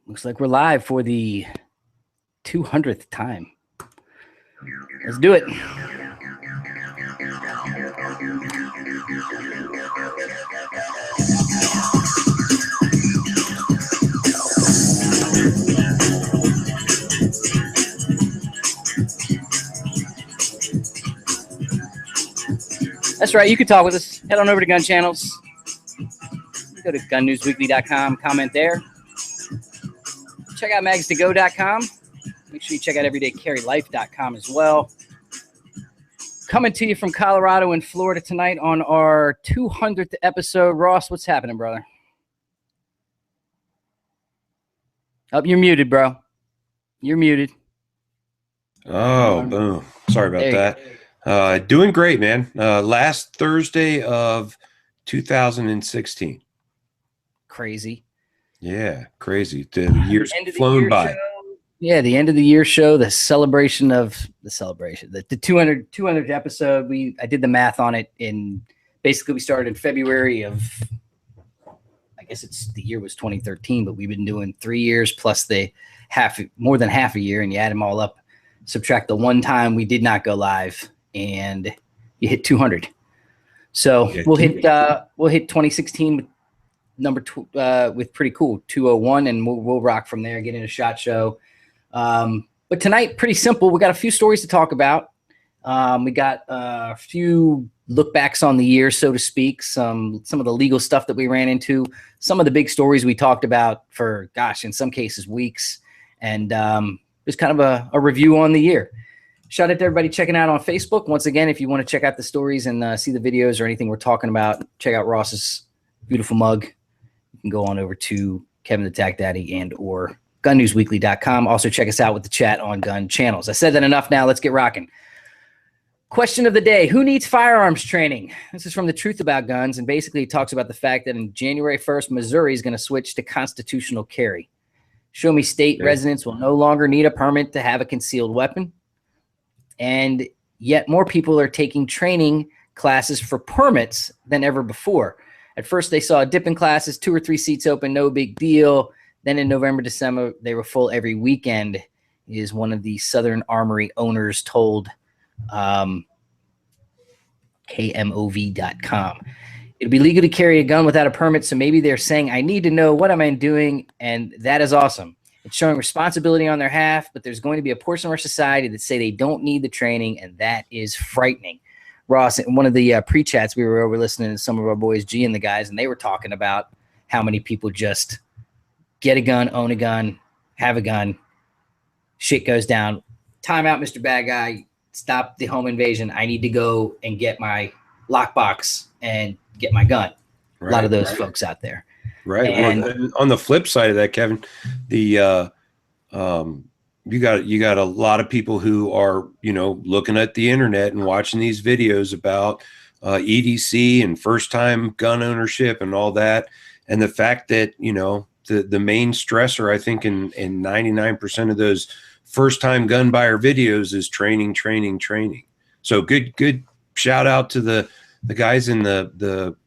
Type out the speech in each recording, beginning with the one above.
Looks like we're live for the 200th time. Let's do it. That's right. You can talk with us. Head on over to Gun Channels. Go to gunnewsweekly.com. Comment there. Check out mags2go.com. Make sure you check out everydaycarrylife.com as well. Coming to you from Colorado and Florida tonight on our 200th episode. Ross, what's happening, brother? Oh, you're muted, bro. You're muted. Oh, boom. Sorry about that. Doing great, man. Last Thursday of 2016. Crazy. Yeah, crazy. The year's flown by. Yeah, the end of the year show, the 200th episode. I did the math on it basically we started in February of, I guess the year was 2013, but we've been doing 3 years plus more than half a year, and you add them all up, subtract the one time we did not go live, and you hit 200. So we'll hit 2016 with with pretty cool 201, and we'll rock from there, get in a SHOT Show. But tonight, pretty simple. We got a few stories to talk about. We got a few look backs on the year, so to speak, some of the legal stuff that we ran into, some of the big stories we talked about for, in some cases, weeks, and just kind of a review on the year. Shout out to everybody checking out on Facebook. Once again, if you want to check out the stories and see the videos or anything we're talking about, check out Ross's beautiful mug. You can go on over to Kevin the Tack Daddy and or gunnewsweekly.com. Also check us out with the chat on Gun Channels. I said that enough now. Let's get rocking. Question of the day. Who needs firearms training? This is from The Truth About Guns, and basically it talks about the fact that in January 1st, Missouri is going to switch to constitutional carry. Show me state residents will no longer need a permit to have a concealed weapon. And yet more people are taking training classes for permits than ever before. At first, they saw a dip in classes, 2 or 3 seats open, no big deal. Then in November, December, they were full every weekend, is one of the Southern Armory owners told KMOV.com. It'll be legal to carry a gun without a permit, so maybe they're saying, I need to know what am I doing, and that is awesome. It's showing responsibility on their half, but there's going to be a portion of our society that say they don't need the training, and that is frightening. Ross, in one of the pre-chats, we were over listening to some of our boys, G and the guys, and they were talking about how many people just get a gun, own a gun, have a gun, shit goes down. Time out, Mr. Bad Guy. Stop the home invasion. I need to go and get my lockbox and get my gun. Right, a lot of those folks out there. Right. And on the flip side of that, Kevin, you got a lot of people who are, looking at the internet and watching these videos about EDC and first-time gun ownership and all that. And the fact that, the main stressor, I think, in 99% of those first-time gun buyer videos is training. So good shout out to the guys in the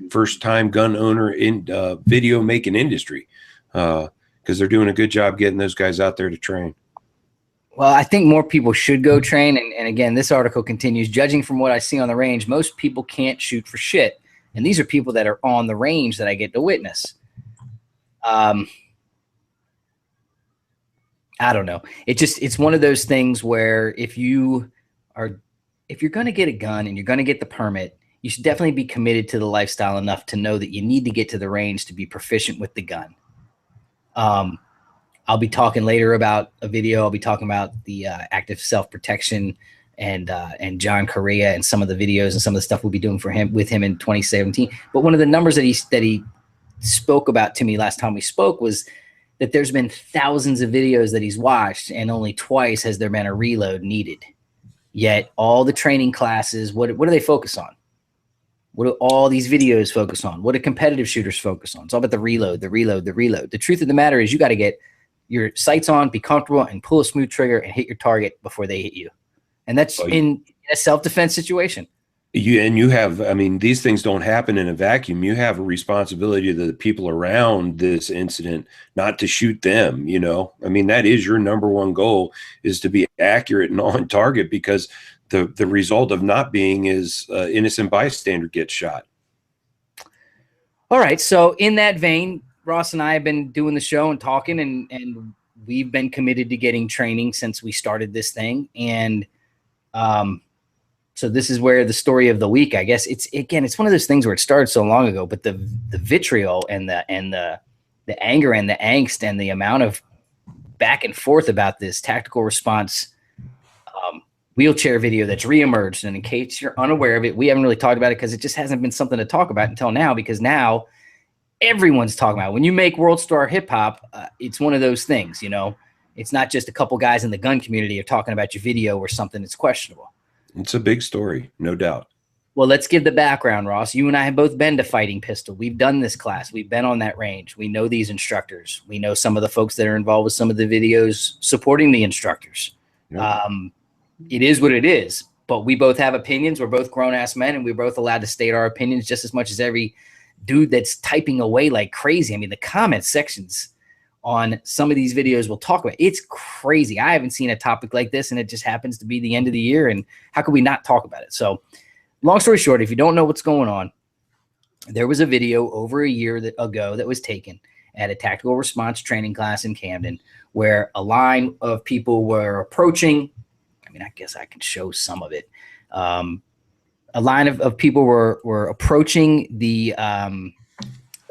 first-time gun owner in video making industry, because they're doing a good job getting those guys out there to train. Well, I think more people should go train. And again, this article continues, judging from what I see on the range, most people can't shoot for shit. And these are people that are on the range that I get to witness. I don't know. It's one of those things where if you're going to get a gun and you're going to get the permit, you should definitely be committed to the lifestyle enough to know that you need to get to the range to be proficient with the gun. I'll be talking later about a video. I'll be talking about the active self-protection and John Correa and some of the videos and some of the stuff we'll be doing with him in 2017. But one of the numbers that he spoke about to me last time we spoke was that there's been thousands of videos that he's watched, and only twice has there been a reload needed. Yet all the training classes, what do they focus on? What do all these videos focus on? What do competitive shooters focus on? It's all about the reload. The truth of the matter is you got to get your sights on, be comfortable, and pull a smooth trigger and hit your target before they hit you. And that's in a self-defense situation. You have, I mean, these things don't happen in a vacuum. You have a responsibility to the people around this incident, not to shoot them, you know. I mean, that is your number one goal, is to be accurate and on target, because the result of not being is innocent bystander gets shot. All right. So in that vein, Ross and I have been doing the show and talking, and we've been committed to getting training since we started this thing. And so this is where the story of the week, I guess it's one of those things where it started so long ago, but the vitriol and the anger and the angst and the amount of back and forth about this tactical response wheelchair video that's reemerged. And in case you're unaware of it, we haven't really talked about it because it just hasn't been something to talk about until now, because now everyone's talking about it. When you make World Star Hip Hop, it's one of those things, you know, it's not just a couple guys in the gun community are talking about your video or something that's questionable. It's a big story, no doubt. Well, let's give the background, Ross. You and I have both been to Fighting Pistol. We've done this class. We've been on that range. We know these instructors. We know some of the folks that are involved with some of the videos supporting the instructors. Yep. It is what it is, but we both have opinions. We're both grown-ass men, and we're both allowed to state our opinions just as much as every dude that's typing away like crazy. I mean, the comment sections on some of these videos we'll talk about, it's crazy. I haven't seen a topic like this, and it just happens to be the end of the year, and how could we not talk about it? So long story short, if you don't know what's going on, there was a video over a year ago that was taken at a tactical response training class in Camden where a line of people were approaching. I mean, I guess I can show some of it. A line of people were approaching the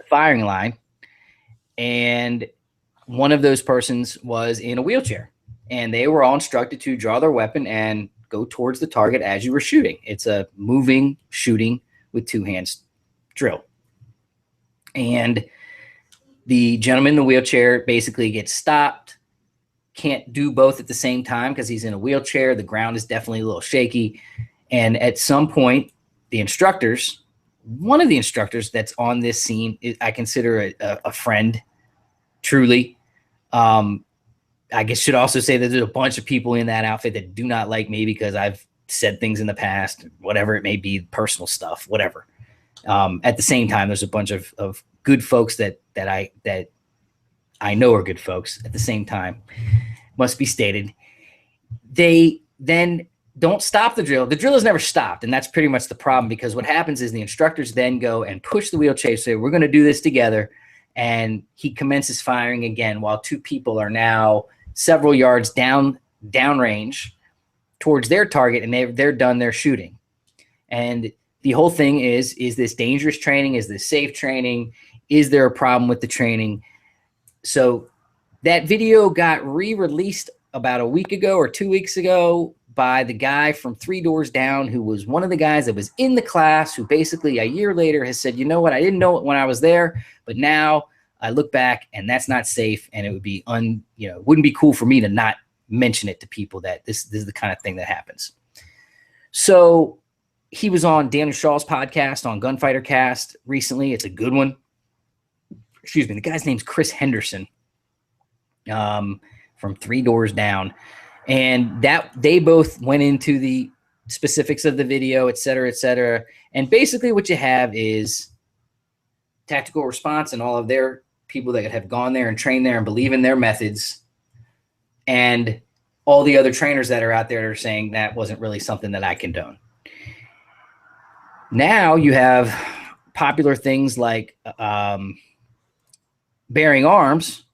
firing line, and one of those persons was in a wheelchair, and they were all instructed to draw their weapon and go towards the target as you were shooting. It's a moving shooting with two hands drill. And the gentleman in the wheelchair basically gets stopped, can't do both at the same time because he's in a wheelchair. The ground is definitely a little shaky. And at some point, the instructors, one of the instructors that's on this scene, I consider a friend, truly. I guess should also say that there's a bunch of people in that outfit that do not like me because I've said things in the past, whatever it may be, personal stuff, whatever. At the same time, there's a bunch of good folks that I know are good folks. At the same time, must be stated, they then don't stop the drill. The drill is never stopped, and that's pretty much the problem, because what happens is the instructors then go and push the wheelchair, say, we're going to do this together, and he commences firing again while two people are now several yards downrange towards their target, and they're done their shooting. And the whole thing is this dangerous training? Is this safe training? Is there a problem with the training? So that video got re-released about a week ago or 2 weeks ago by the guy from 3 Doors Down, who was one of the guys that was in the class, who basically a year later has said, you know what, I didn't know it when I was there, but now I look back and that's not safe, and it would be it wouldn't be cool for me to not mention it to people that this is the kind of thing that happens. So he was on Daniel Shaw's podcast on Gunfighter Cast recently. It's a good one. Excuse me. The guy's name's Chris Henderson from 3 Doors Down. And that they both went into the specifics of the video, et cetera, et cetera. And basically what you have is tactical response and all of their people that have gone there and trained there and believe in their methods, and all the other trainers that are out there that are saying that wasn't really something that I condone. Now you have popular things like Bearing Arms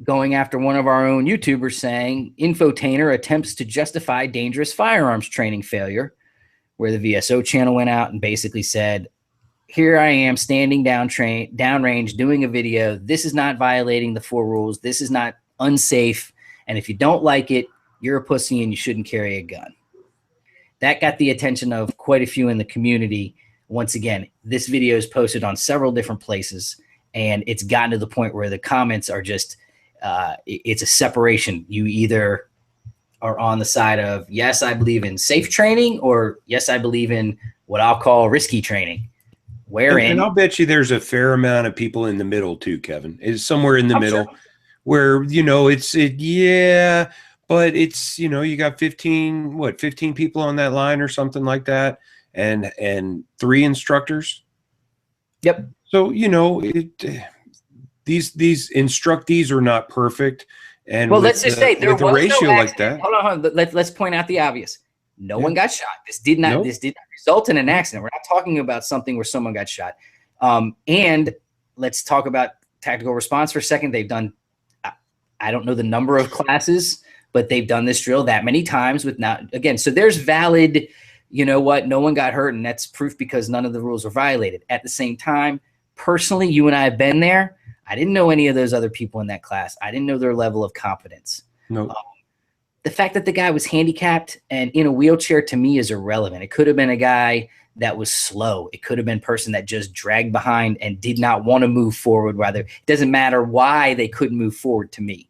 going after one of our own YouTubers, saying Infotainer attempts to justify dangerous firearms training failure, where the VSO channel went out and basically said, here I am standing downrange doing a video. This is not violating the 4 rules. This is not unsafe. And if you don't like it, you're a pussy and you shouldn't carry a gun. That got the attention of quite a few in the community. Once again, this video is posted on several different places, and it's gotten to the point where the comments are just, it's a separation. You either are on the side of, yes, I believe in safe training, or yes, I believe in what I'll call risky training. And I'll bet you there's a fair amount of people in the middle too, Kevin. It's somewhere in the middle where, but it's, you got 15 people on that line or something like that. and 3 instructors. Yep. So, you know, these instructees are not perfect. And well, let's just say there with a was ratio no like that. Hold on. Let's point out the obvious. No one got shot. This did not Nope. this did not result in an accident. We're not talking about something where someone got shot. And let's talk about tactical response for a second. They've done, I don't know the number of classes, but they've done this drill that many times with not again. So there's valid, you know what, no one got hurt, and that's proof because none of the rules were violated. At the same time, personally, you and I have been there. I didn't know any of those other people in that class. I didn't know their level of competence. No. The fact that the guy was handicapped and in a wheelchair to me is irrelevant. It could have been a guy that was slow. It could have been a person that just dragged behind and did not want to move forward. Rather, it doesn't matter why they couldn't move forward to me.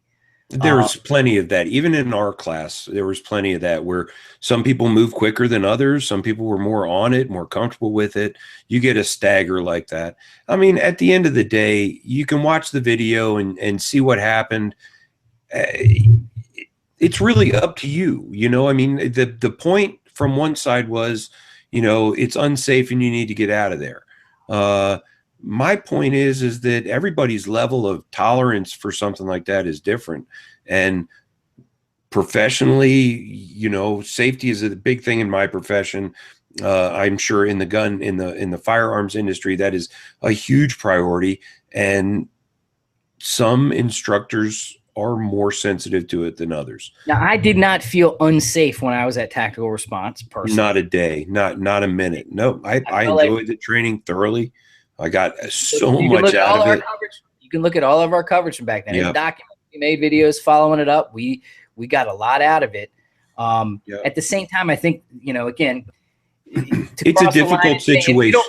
There was plenty of that. Even in our class, there was plenty of that where some people move quicker than others. Some people were more on it, more comfortable with it. You get a stagger like that. I mean, at the end of the day, you can watch the video and see what happened. It's really up to you. You know, I mean, the point from one side was, you know, it's unsafe and you need to get out of there. My point is that everybody's level of tolerance for something like that is different. And professionally, you know, safety is a big thing in my profession. I'm sure in the firearms industry, that is a huge priority. And some instructors are more sensitive to it than others. Now, I did not feel unsafe when I was at Tactical Response personally. Not a day, not a minute. No, I enjoyed the training thoroughly. I got so much out of it. You can look at all of our coverage from back then. Yep. It's documented. We made videos following it up. We got a lot out of it. Yep. At the same time, I think, you know, again, it's a difficult situation.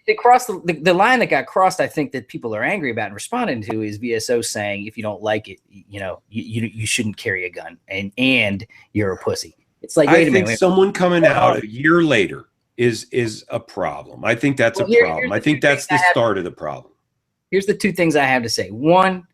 To cross the line that got crossed, I think that people are angry about and responding to is VSO saying, if you don't like it, you know, you shouldn't carry a gun and you're a pussy. It's like, wait a minute. Someone coming out a year later is a problem. I think that's a problem. I think that's the start of the problem. Here's the 2 things I have to say. One,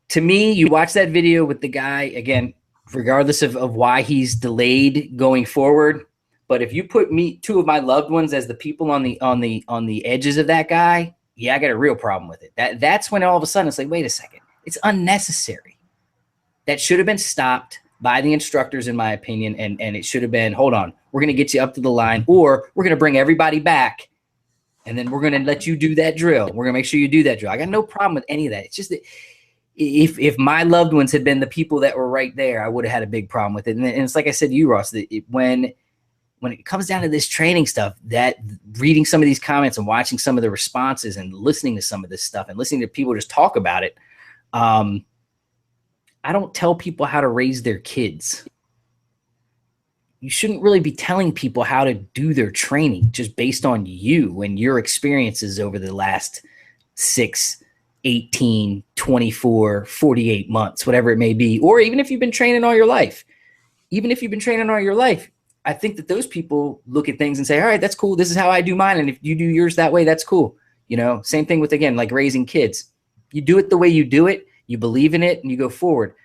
to me, you watch that video with the guy, again, regardless of why he's delayed going forward. But if you put 2 of my loved ones as the people on the edges of that guy, yeah, I got a real problem with it. That's when all of a sudden it's like, wait a second, it's unnecessary. That should have been stopped by the instructors, in my opinion, and it should have been, hold on, we're going to get you up to the line, or we're going to bring everybody back, and then we're going to let you do that drill. We're going to make sure you do that drill. I got no problem with any of that. It's just that if my loved ones had been the people that were right there, I would have had a big problem with it. And it's like I said to you, Ross, that when it comes down to this training stuff, that reading some of these comments and watching some of the responses and listening to some of this stuff and listening to people just talk about it, I don't tell people how to raise their kids. You shouldn't really be telling people how to do their training just based on you and your experiences over the last 6, 18, 24, 48 months, whatever it may be. Or even if you've been training all your life. I think that those people look at things and say, all right, that's cool. This is how I do mine. And if you do yours that way, that's cool. You know, same thing with, again, like raising kids. You do it the way you do it. You believe in it and you go forward.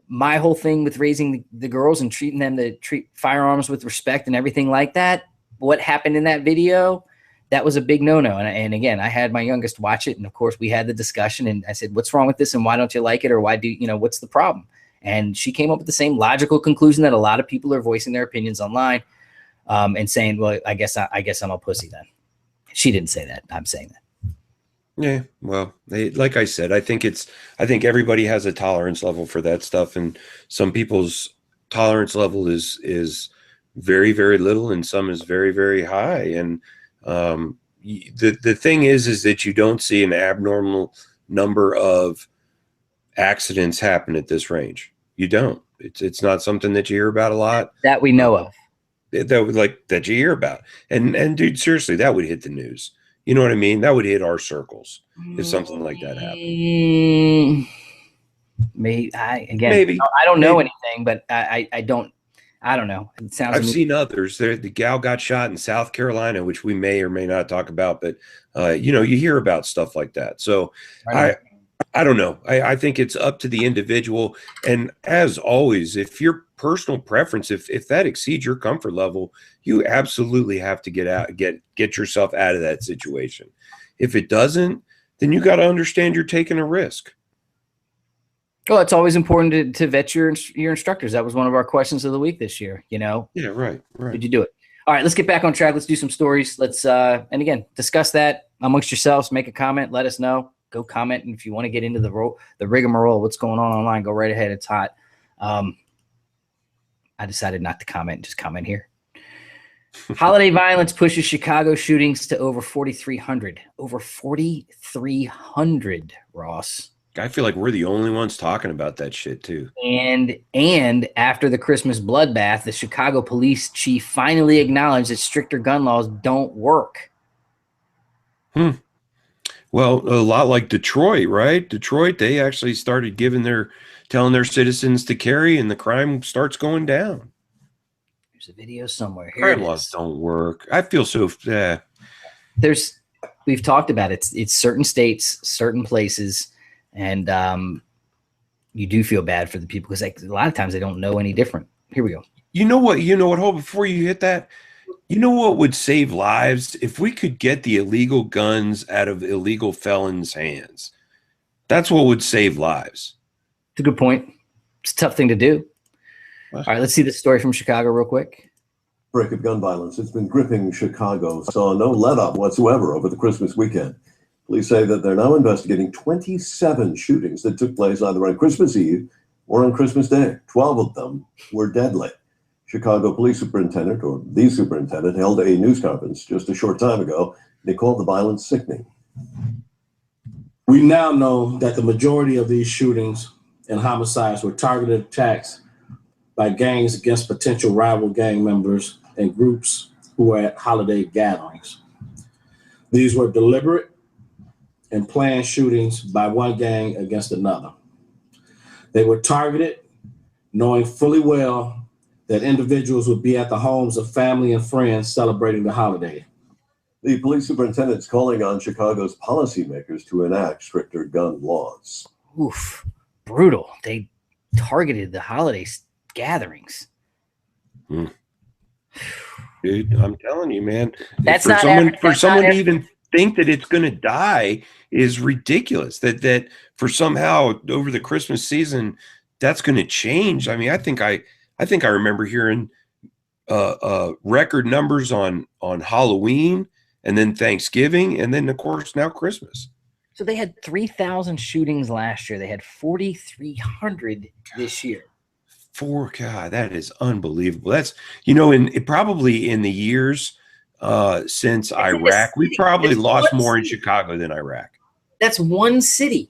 My whole thing with raising the girls and treating them to treat firearms with respect and everything like that, what happened in that video, that was a big no-no. And again, I had my youngest watch it. And of course we had the discussion and I said, what's wrong with this? And why don't you like it? Or why what's the problem? And she came up with the same logical conclusion that a lot of people are voicing their opinions online and saying, well, I guess I'm a pussy then. She didn't say that. I'm saying that. Yeah, well, like I said, I think everybody has a tolerance level for that stuff, and some people's tolerance level is very, very little, and some is very, very high. And the thing is that you don't see an abnormal number of accidents happen at this range. You don't. It's not something that you hear about a lot that we know of. That you hear about, and dude, seriously, that would hit the news. You know what I mean? That would hit our circles if something like that happened. Maybe. I don't know anything, but I don't know. It sounds. I've seen others. The gal got shot in South Carolina, which we may or may not talk about, but you hear about stuff like that. So I I don't know. I think it's up to the individual. And as always, if your personal preference, if that exceeds your comfort level, you absolutely have to get yourself out of that situation. If it doesn't, then you got to understand you're taking a risk. Well, it's always important to vet your instructors. That was one of our questions of the week this year. Yeah, right. Did you do it? All right, let's get back on track. Let's do some stories. Let's and again, discuss that amongst yourselves. Make a comment. Let us know. Go comment, and if you want to get into the rigmarole, what's going on online, go right ahead. It's hot. I decided not to comment. Just comment here. Holiday violence pushes Chicago shootings to over 4,300. Over 4,300, Ross. I feel like we're the only ones talking about that shit too. And after the Christmas bloodbath, the Chicago police chief finally acknowledged that stricter gun laws don't work. Well, a lot like Detroit, right? Detroit, they actually started telling their citizens to carry, and the crime starts going down. There's a video somewhere. Here crime laws don't work. I feel so. We've talked about it. It's certain states, certain places. And you do feel bad for the people because a lot of times they don't know any different. Here we go. You know what, Hope, before you hit that, you know what would save lives? If we could get the illegal guns out of illegal felons' hands. That's what would save lives. It's a good point. It's a tough thing to do. All right, let's see this story from Chicago real quick. Outbreak of gun violence. It's been gripping Chicago. Saw no let-up whatsoever over the Christmas weekend. Police say that they're now investigating 27 shootings that took place either on Christmas Eve or on Christmas Day. 12 of them were deadly. Chicago Police Superintendent, or the superintendent, held a news conference just a short time ago. They called the violence sickening. We now know that the majority of these shootings and homicides were targeted attacks by gangs against potential rival gang members and groups who were at holiday gatherings. These were deliberate and planned shootings by one gang against another. They were targeted, knowing fully well that individuals would be at the homes of family and friends celebrating the holiday. The police superintendent is calling on Chicago's policymakers to enact stricter gun laws. Oof, brutal. They targeted the holiday gatherings. Dude, I'm telling you, man. That's for someone to even think that it's going to die is ridiculous. That for somehow over the Christmas season that's going to change. I mean, I think I remember hearing record numbers on Halloween and then Thanksgiving and then of course now Christmas. So they had 3,000 shootings last year. They had 4,300 this year. God, that is unbelievable. That's probably in the years since Iraq, we probably lost more in Chicago than Iraq. That's one city.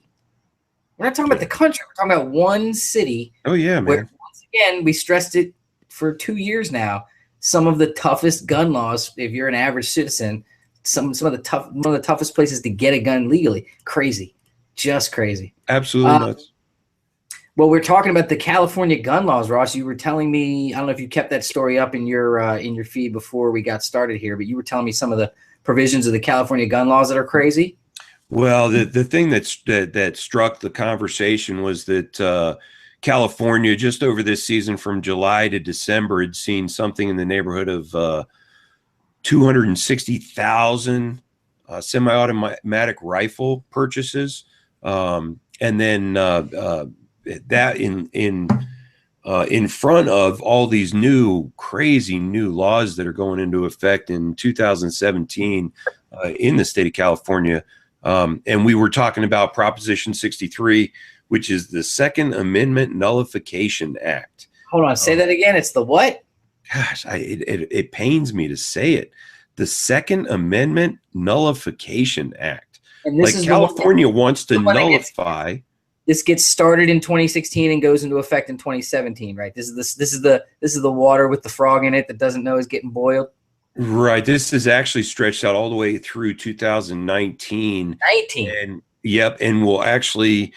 We're not talking about the country. We're talking about one city. Oh yeah, man. Where, once again, we stressed it for 2 years now. Some of the toughest gun laws, if you're an average citizen, one of the toughest places to get a gun legally. Crazy, just crazy. Absolutely nuts. Well, we're talking about the California gun laws, Ross. You were telling me, I don't know if you kept that story up in your feed before we got started here, but you were telling me some of the provisions of the California gun laws that are crazy. Well, the thing that struck the conversation was that California, just over this season from July to December, had seen something in the neighborhood of 260,000 semi-automatic rifle purchases, and then that in front of all these crazy new laws that are going into effect in 2017 in the state of California. And we were talking about Proposition 63, which is the Second Amendment Nullification Act. Hold on, say that again. It's the what? Gosh, it pains me to say it. The Second Amendment Nullification Act. And this is California wants to nullify. This gets started in 2016 and goes into effect in 2017, right? This is the water with the frog in it that doesn't know is getting boiled. Right. This is actually stretched out all the way through 2019. And will actually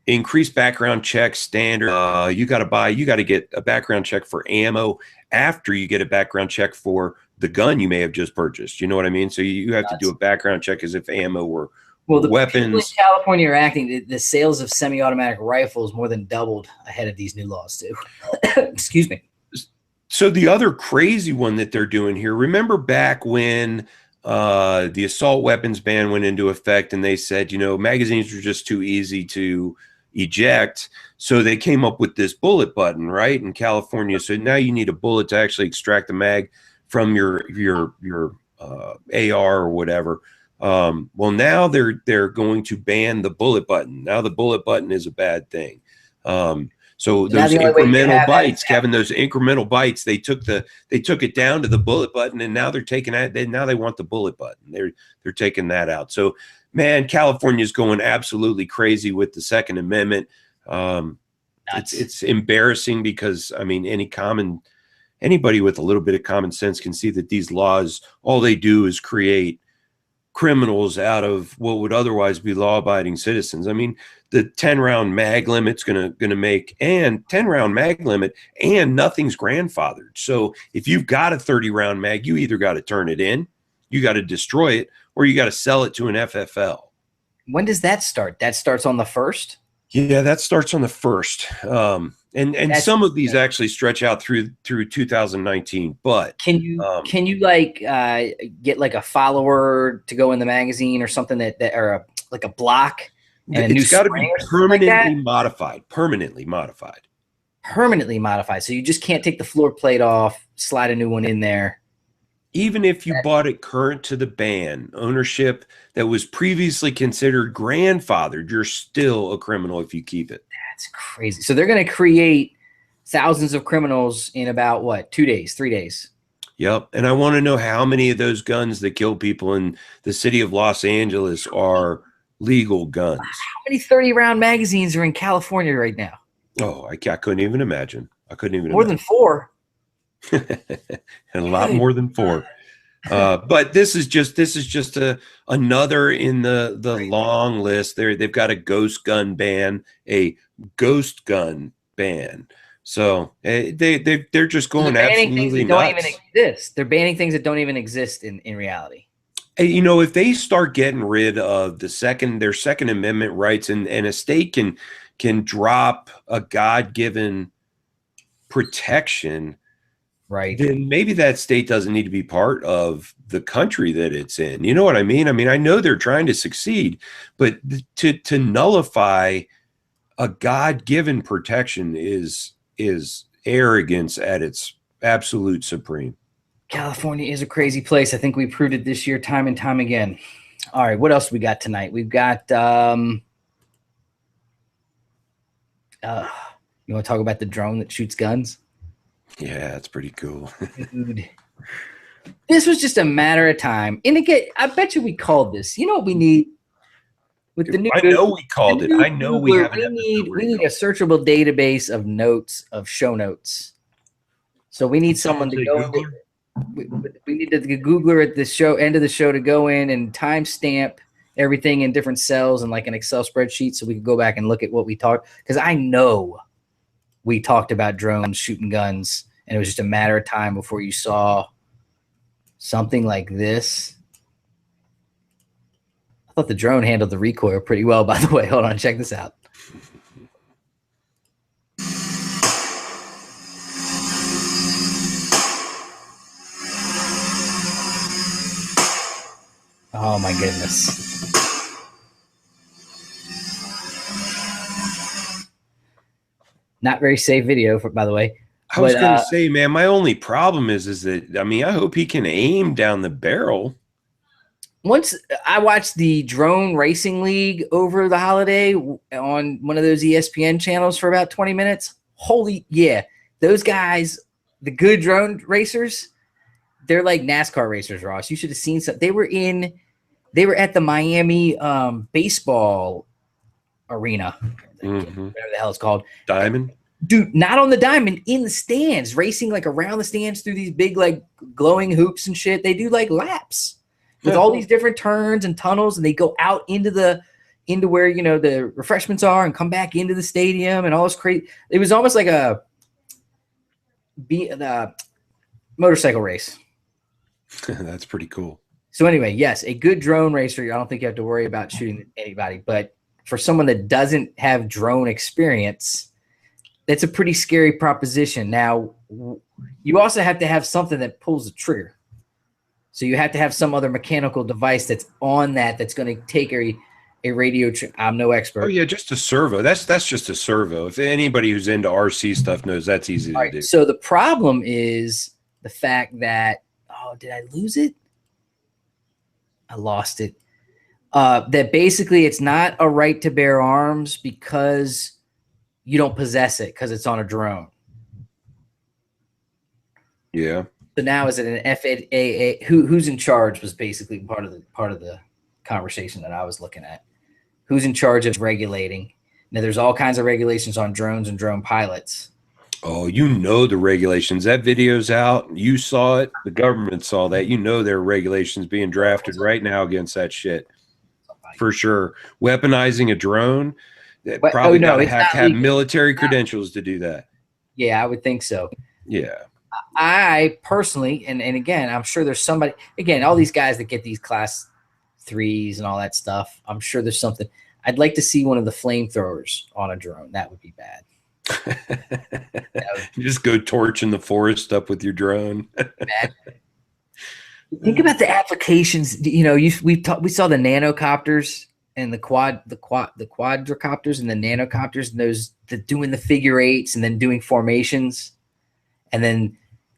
increased background check standard. You got to get a background check for ammo after you get a background check for the gun you may have just purchased. You know what I mean? So you have to do a background check as if ammo were the weapons. People in California are acting. The sales of semi-automatic rifles more than doubled ahead of these new laws too. Excuse me. So the other crazy one that they're doing here, remember back when the assault weapons ban went into effect and they said, magazines were just too easy to eject. So they came up with this bullet button, right, in California. So now you need a bullet to actually extract the mag from your AR or whatever. Well, now they're going to ban the bullet button. Now the bullet button is a bad thing. So those incremental bites, Kevin, those incremental bites, they took it down to the bullet button, and now they're taking that. Now they want the bullet button. They're taking that out. So, man, California is going absolutely crazy with the Second Amendment. It's embarrassing because, I mean, anybody with a little bit of common sense can see that these laws, all they do is create criminals out of what would otherwise be law-abiding citizens. I mean, the 10-round mag limit's gonna make, and 10-round mag limit, and nothing's grandfathered. So if you've got a 30-round mag, you either got to turn it in, you got to destroy it, or you got to sell it to an FFL. When does that start? That starts on the 1st? Yeah, that starts on the 1st. And some of these actually stretch out through 2019. But can you get like a follower to go in the magazine or something that or like a block? And it's got to be permanently modified. Permanently modified. So you just can't take the floor plate off, slide a new one in there. Even if you bought it current to the ban, ownership that was previously considered grandfathered, you're still a criminal if you keep it. That's crazy. So they're going to create thousands of criminals in about 2 days, 3 days. Yep. And I want to know how many of those guns that kill people in the city of Los Angeles are legal guns. How many 30-round magazines are in California right now? Oh, I couldn't even imagine. More than 4. And a lot more than 4. But this is just another in the long list. They've got a ghost gun ban, So they're just going absolutely nuts. Don't even exist. They're banning things that don't even exist in reality. If they start getting rid of their Second Amendment rights, and a state can drop a God-given protection, right, then maybe that state doesn't need to be part of the country that it's in. You know what I mean? I mean, I know they're trying to succeed, but to nullify a God-given protection is arrogance at its absolute supreme. California is a crazy place. I think we proved it this year time and time again. All right, what else we got tonight? We've got you want to talk about the drone that shoots guns? Yeah, that's pretty cool. Dude, this was just a matter of time. And again, I bet you we called this. You know what we need? With the new, I know we called it. I know we have. We need a searchable database of notes, of show notes. So we need someone to go in. We need the Googler at the show end of the show to go in and timestamp everything in different cells and like an Excel spreadsheet, so we can go back and look at what we talked. Because I know we talked about drones shooting guns, and it was just a matter of time before you saw something like this. I thought the drone handled the recoil pretty well, by the way. Hold on, check this out. Oh my goodness. Not very safe video, by the way. I was going to say, man, my only problem is that, I mean, I hope he can aim down the barrel. Once I watched the Drone Racing League over the holiday on one of those ESPN channels for about 20 minutes. Holy, yeah. Those guys, the good drone racers, they're like NASCAR racers, Ross. You should have seen some. They were at the Miami baseball arena, whatever the hell it's called. Diamond? Dude, not on the diamond, in the stands, racing like around the stands through these big like glowing hoops and shit. They do like laps with all these different turns and tunnels, and they go out into the into where, you know, the refreshments are and come back into the stadium and all this crazy. It was almost like a motorcycle race. That's pretty cool. So anyway, yes, a good drone racer, I don't think you have to worry about shooting anybody. But for someone that doesn't have drone experience, that's a pretty scary proposition. Now, you also have to have something that pulls the trigger. So you have to have some other mechanical device that's on that's going to take a radio. I'm no expert. Oh yeah, just a servo. That's just a servo. If anybody who's into RC stuff knows, that's easy to do. So the problem is the fact that, oh, did I lose it? I lost it. That basically it's not a right to bear arms because you don't possess it because it's on a drone. Yeah. So now is it an FAA? Who's in charge was basically part of the conversation that I was looking at. Who's in charge of regulating? Now there's all kinds of regulations on drones and drone pilots. Oh, you know the regulations. That video's out. You saw it. The government saw that. You know there are regulations being drafted right now against that shit. For sure. Weaponizing a drone, probably gotta have military credentials to do that. Yeah, I would think so. Yeah. I personally, and again, I'm sure there's somebody, again, all these guys that get these class 3s and all that stuff, I'm sure there's something. I'd like to see one of the flamethrowers on a drone. That would be bad. You just go torching the forest up with your drone. Think about the applications. You know, we saw the nanocopters and the quadricopters and the nanocopters, and those doing the figure 8s and then doing formations, and then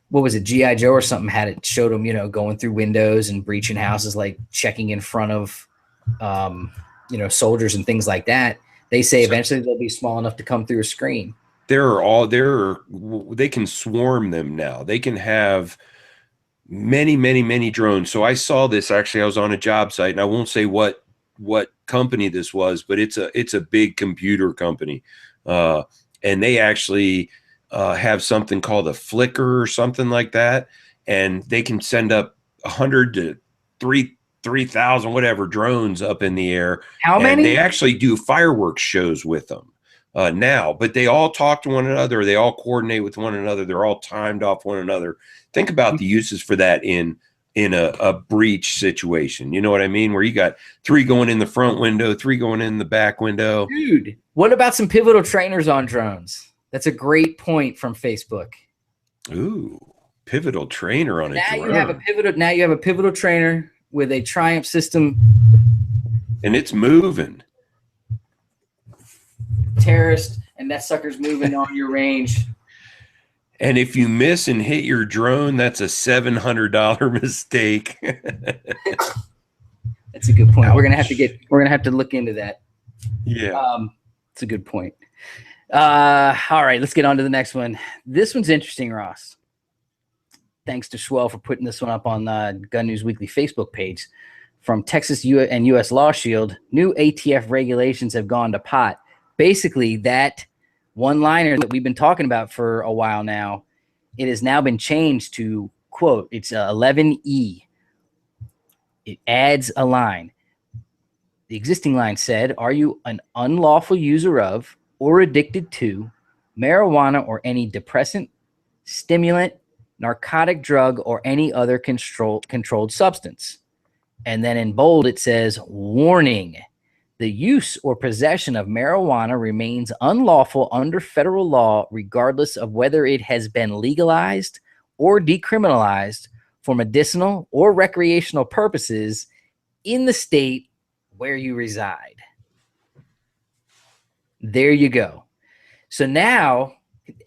what was it? G.I. Joe or something had it, showed them, you know, going through windows and breaching houses, like checking in front of, you know, soldiers and things like that. They say eventually they'll be small enough to come through a screen. They can swarm them now. They can have many, many, many drones. So I saw this, actually, I was on a job site, and I won't say what company this was, but it's a big computer company. And they actually have something called a flicker or something like that. And they can send up 100 to 3,000, whatever, drones up in the air. How many? They actually do fireworks shows with them now, but they all talk to one another. They all coordinate with one another. They're all timed off one another. Think about the uses for that in a breach situation. You know what I mean? Where you got 3 going in the front window, 3 going in the back window. Dude, what about some pivotal trainers on drones? That's a great point from Facebook. Ooh, pivotal trainer on a drone. Now you have a pivotal trainer with a Triumph system, and it's moving. Terrorist, and that sucker's moving on your range. And if you miss and hit your drone, that's a $700 mistake. That's a good point. Ouch. We're gonna have to look into that. Yeah. It's a good point. All right, let's get on to the next one. This one's interesting, Ross. Thanks to Schwell for putting this one up on Gun News Weekly Facebook page. From Texas and U.S. Law Shield, new ATF regulations have gone to pot. Basically, that one-liner that we've been talking about for a while now, it has now been changed to, quote, it's 11E. It adds a line. The existing line said, are you an unlawful user of or addicted to marijuana or any depressant, stimulant, narcotic drug, or any other controlled substance? And then in bold, it says, warning, the use or possession of marijuana remains unlawful under federal law, regardless of whether it has been legalized or decriminalized for medicinal or recreational purposes in the state where you reside. There you go. So now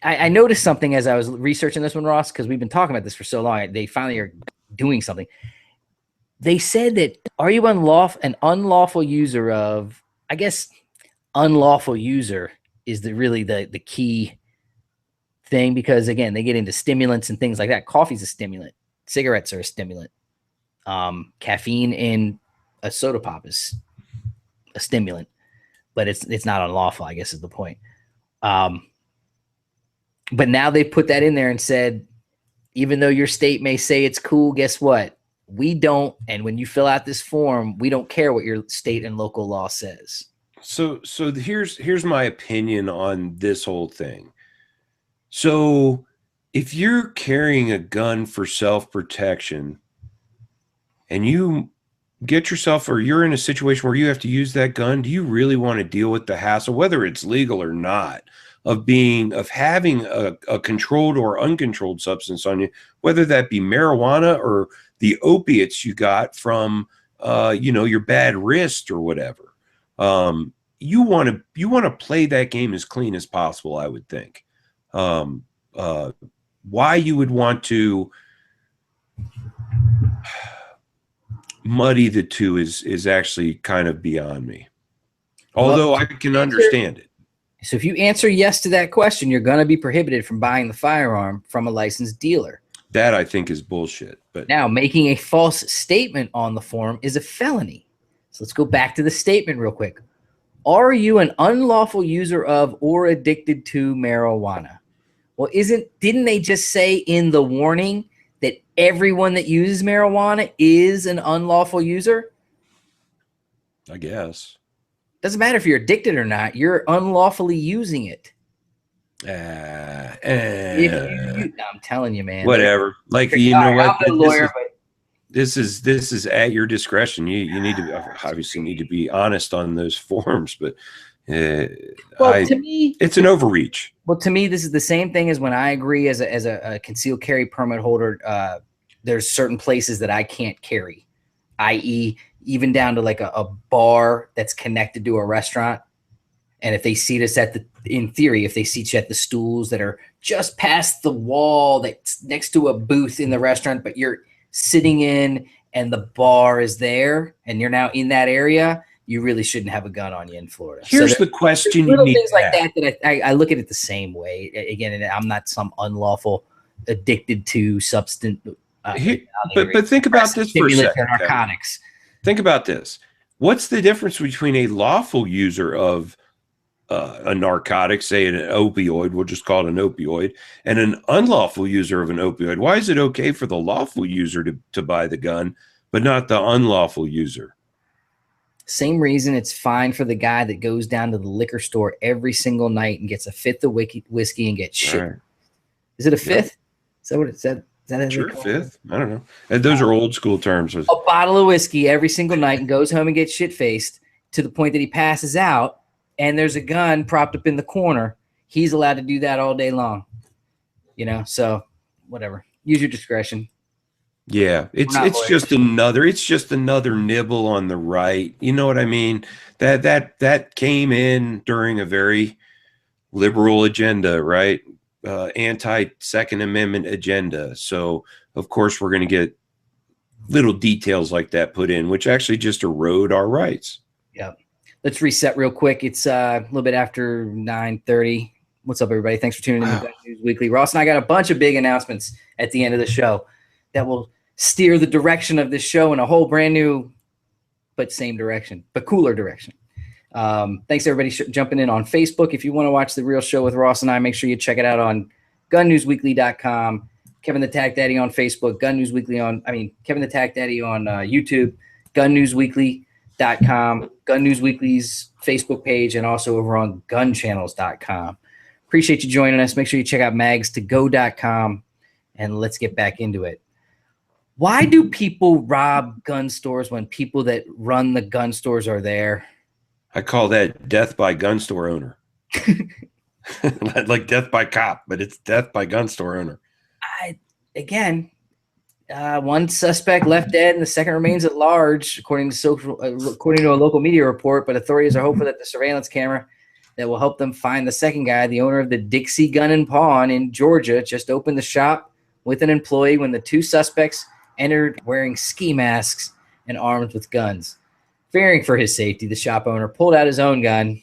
I noticed something as I was researching this one, Ross, because we've been talking about this for so long. They finally are doing something. They said that, are you an unlawful user of, I guess unlawful user is really the key thing, because again, they get into stimulants and things like that. Coffee's a stimulant. Cigarettes are a stimulant. Caffeine in a soda pop is a stimulant, but it's not unlawful, I guess is the point. But now they put that in there and said, even though your state may say it's cool, guess what? We don't. And when you fill out this form, we don't care what your state and local law says. So here's my opinion on this whole thing. So if you're carrying a gun for self-protection and you get yourself, or you're in a situation where you have to use that gun, do you really want to deal with the hassle, whether it's legal or not, of having a controlled or uncontrolled substance on you, whether that be marijuana or the opiates you got from your bad wrist or whatever? You want to play that game as clean as possible, I would think. Why you would want to muddy the two is actually kind of beyond me. Although I can understand it. So if you answer yes to that question, you're going to be prohibited from buying the firearm from a licensed dealer. That I think is bullshit. But now, making a false statement on the form is a felony. So let's go back to the statement real quick. Are you an unlawful user of or addicted to marijuana? Well, didn't they just say in the warning that everyone that uses marijuana is an unlawful user? I guess. Doesn't matter if you're addicted or not. You're unlawfully using it. I'm telling you, man. Whatever. Like, you know what? I'm a lawyer, this is at your discretion. You need to obviously need to be honest on those forms, but to me, it's an overreach. Well, to me, this is the same thing as when I agree as a concealed carry permit holder. There's certain places that I can't carry, i.e., even down to like a bar that's connected to a restaurant. And if they seat us in theory, if they seat you at the stools that are just past the wall that's next to a booth in the restaurant, but you're sitting in and the bar is there and you're now in that area, you really shouldn't have a gun on you in Florida. Here's the question you need. Things like that I look at it the same way. Again, I'm not some unlawful addicted to substance. But think about this for a second. Narcotics. Think about this. What's the difference between a lawful user of a narcotic, say an opioid, we'll just call it an opioid, and an unlawful user of an opioid? Why is it okay for the lawful user to buy the gun, but not the unlawful user? Same reason it's fine for the guy that goes down to the liquor store every single night and gets a fifth of whiskey and gets shit. Right. Is it a fifth? Yep. Is that what it said? Is that sure, fifth? I don't know. And those are old school terms. A bottle of whiskey every single night and goes home and gets shit-faced to the point that he passes out, and there's a gun propped up in the corner. He's allowed to do that all day long. So whatever. Use your discretion. Yeah, it's just another nibble on the right. You know what I mean? That came in during a very liberal agenda, right? Anti-Second Amendment agenda. So of course we're going to get little details like that put in, which actually just erode our rights. Yeah. Let's reset real quick. It's a little bit after 9:30. What's up, everybody? Thanks for tuning in to Gun News Weekly. Ross and I got a bunch of big announcements at the end of the show that will steer the direction of this show in a whole brand new, but same direction, but cooler direction. Thanks everybody jumping in on Facebook. If you want to watch the real show with Ross and I, make sure you check it out on gunnewsweekly.com. Kevin the Tack Daddy on Facebook, Kevin the Tack Daddy on YouTube, gunnewsweekly.com, Gun News Weekly's Facebook page, and also over on gunchannels.com. Appreciate you joining us. Make sure you check out magstogo.com, and let's get back into it. Why do people rob gun stores when people that run the gun stores are there? I call that death by gun store owner. Like death by cop, but it's death by gun store owner. One suspect left dead and the second remains at large, according to a local media report, but authorities are hopeful that the surveillance camera that will help them find the second guy, the owner of the Dixie Gun and Pawn in Georgia, just opened the shop with an employee when the two suspects entered wearing ski masks and armed with guns. Fearing for his safety, the shop owner pulled out his own gun,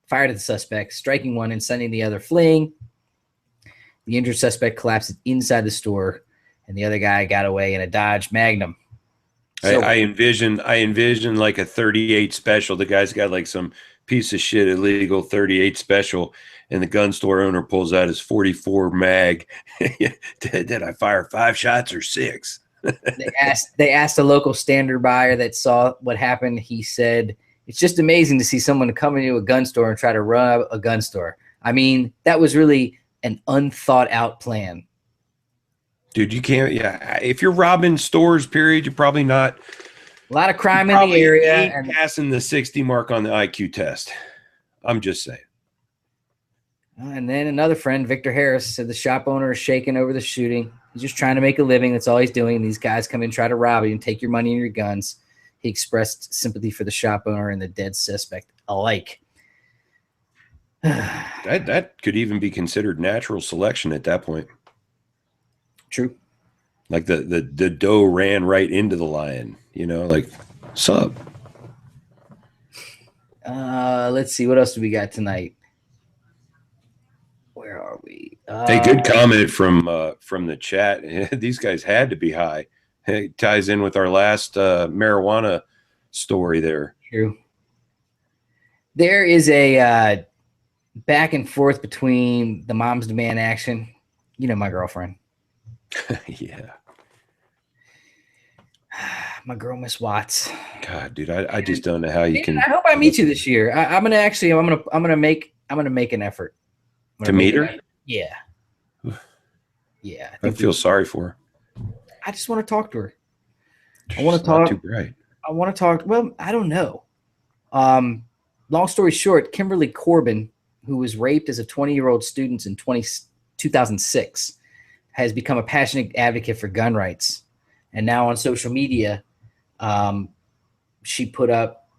fired at the suspect, striking one and sending the other fleeing. The injured suspect collapsed inside the store, and the other guy got away in a Dodge Magnum. So, I envision like a 38 special. The guy's got like some piece of shit illegal 38 special, and the gun store owner pulls out his 44 mag. Did I fire 5 shots or 6? They asked a local standard buyer that saw what happened. He said, "It's just amazing to see someone come into a gun store and try to rob a gun store." I mean, that was really an unthought out plan. Dude, you can't. Yeah, if you're robbing stores, period, you're probably not. A lot of crime in the Probably area. ain't And passing the 60 mark on the IQ test. I'm just saying. then another friend, Victor Harris, said the shop owner is shaken over the shooting. He's just trying to make a living. That's all he's doing. And these guys come in and try to rob you and take your money and your guns. He expressed sympathy for the shop owner and the dead suspect alike. That could even be considered natural selection at that point. True. Like the doe ran right into the lion, like, sup? Let's see. What else do we got tonight? Where are we? Hey, good comment from the chat. These guys had to be high. It ties in with our last marijuana story there. True. There is a back and forth between the Moms Demand Action. My girlfriend. Yeah. My girl, Miss Watts. God, dude, I just don't know how you can. I hope I meet you this year. I'm gonna make an effort To meet her? Yeah. Yeah. I feel sorry for her. I just want to talk to her. She's want to not talk. too bright. I want to talk. Well, I don't know. Long story short, Kimberly Corbin, who was raped as a 20-year-old student in 2006, has become a passionate advocate for gun rights. And now on social media, she put up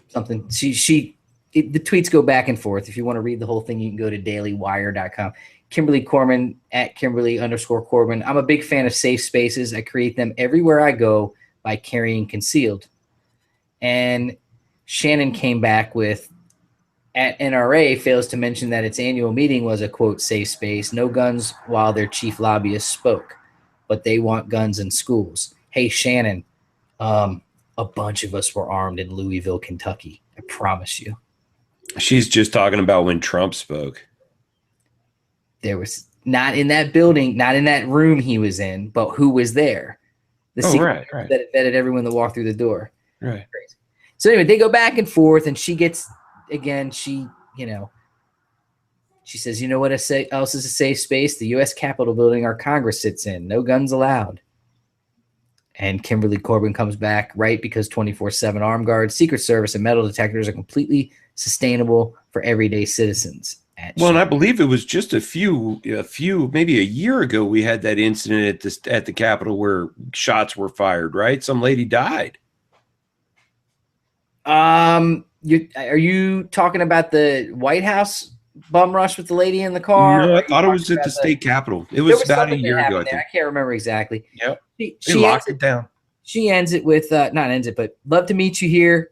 something. The tweets go back and forth. If you want to read the whole thing, you can go to dailywire.com. Kimberly Corbin at Kimberly_Corbin. I'm a big fan of safe spaces. I create them everywhere I go by carrying concealed. And Shannon came back with, at NRA fails to mention that its annual meeting was a, quote, safe space, no guns while their chief lobbyist spoke, but they want guns in schools. Hey, Shannon, a bunch of us were armed in Louisville, Kentucky. I promise you. She's just talking about when Trump spoke. There was not in that building, not in that room he was in, but who was there? The secret right. that vetted everyone that walked through the door. Right. Crazy. So anyway, they go back and forth, and she gets, again, she says, you know what else is a safe space? The U.S. Capitol building our Congress sits in. No guns allowed. And Kimberly Corbin comes back, right, because 24/7 armed guards, Secret Service, and metal detectors are completely sustainable for everyday citizens. Well, and I believe it was just a few, maybe a year ago, we had that incident at the Capitol where shots were fired, right? Some lady died. Are you talking about the White House bum rush with the lady in the car? No, I thought it was at the state Capitol. It was about a year ago, I think. I can't remember exactly. Yep. She locked it down. She ends it with, not ends it, but love to meet you here.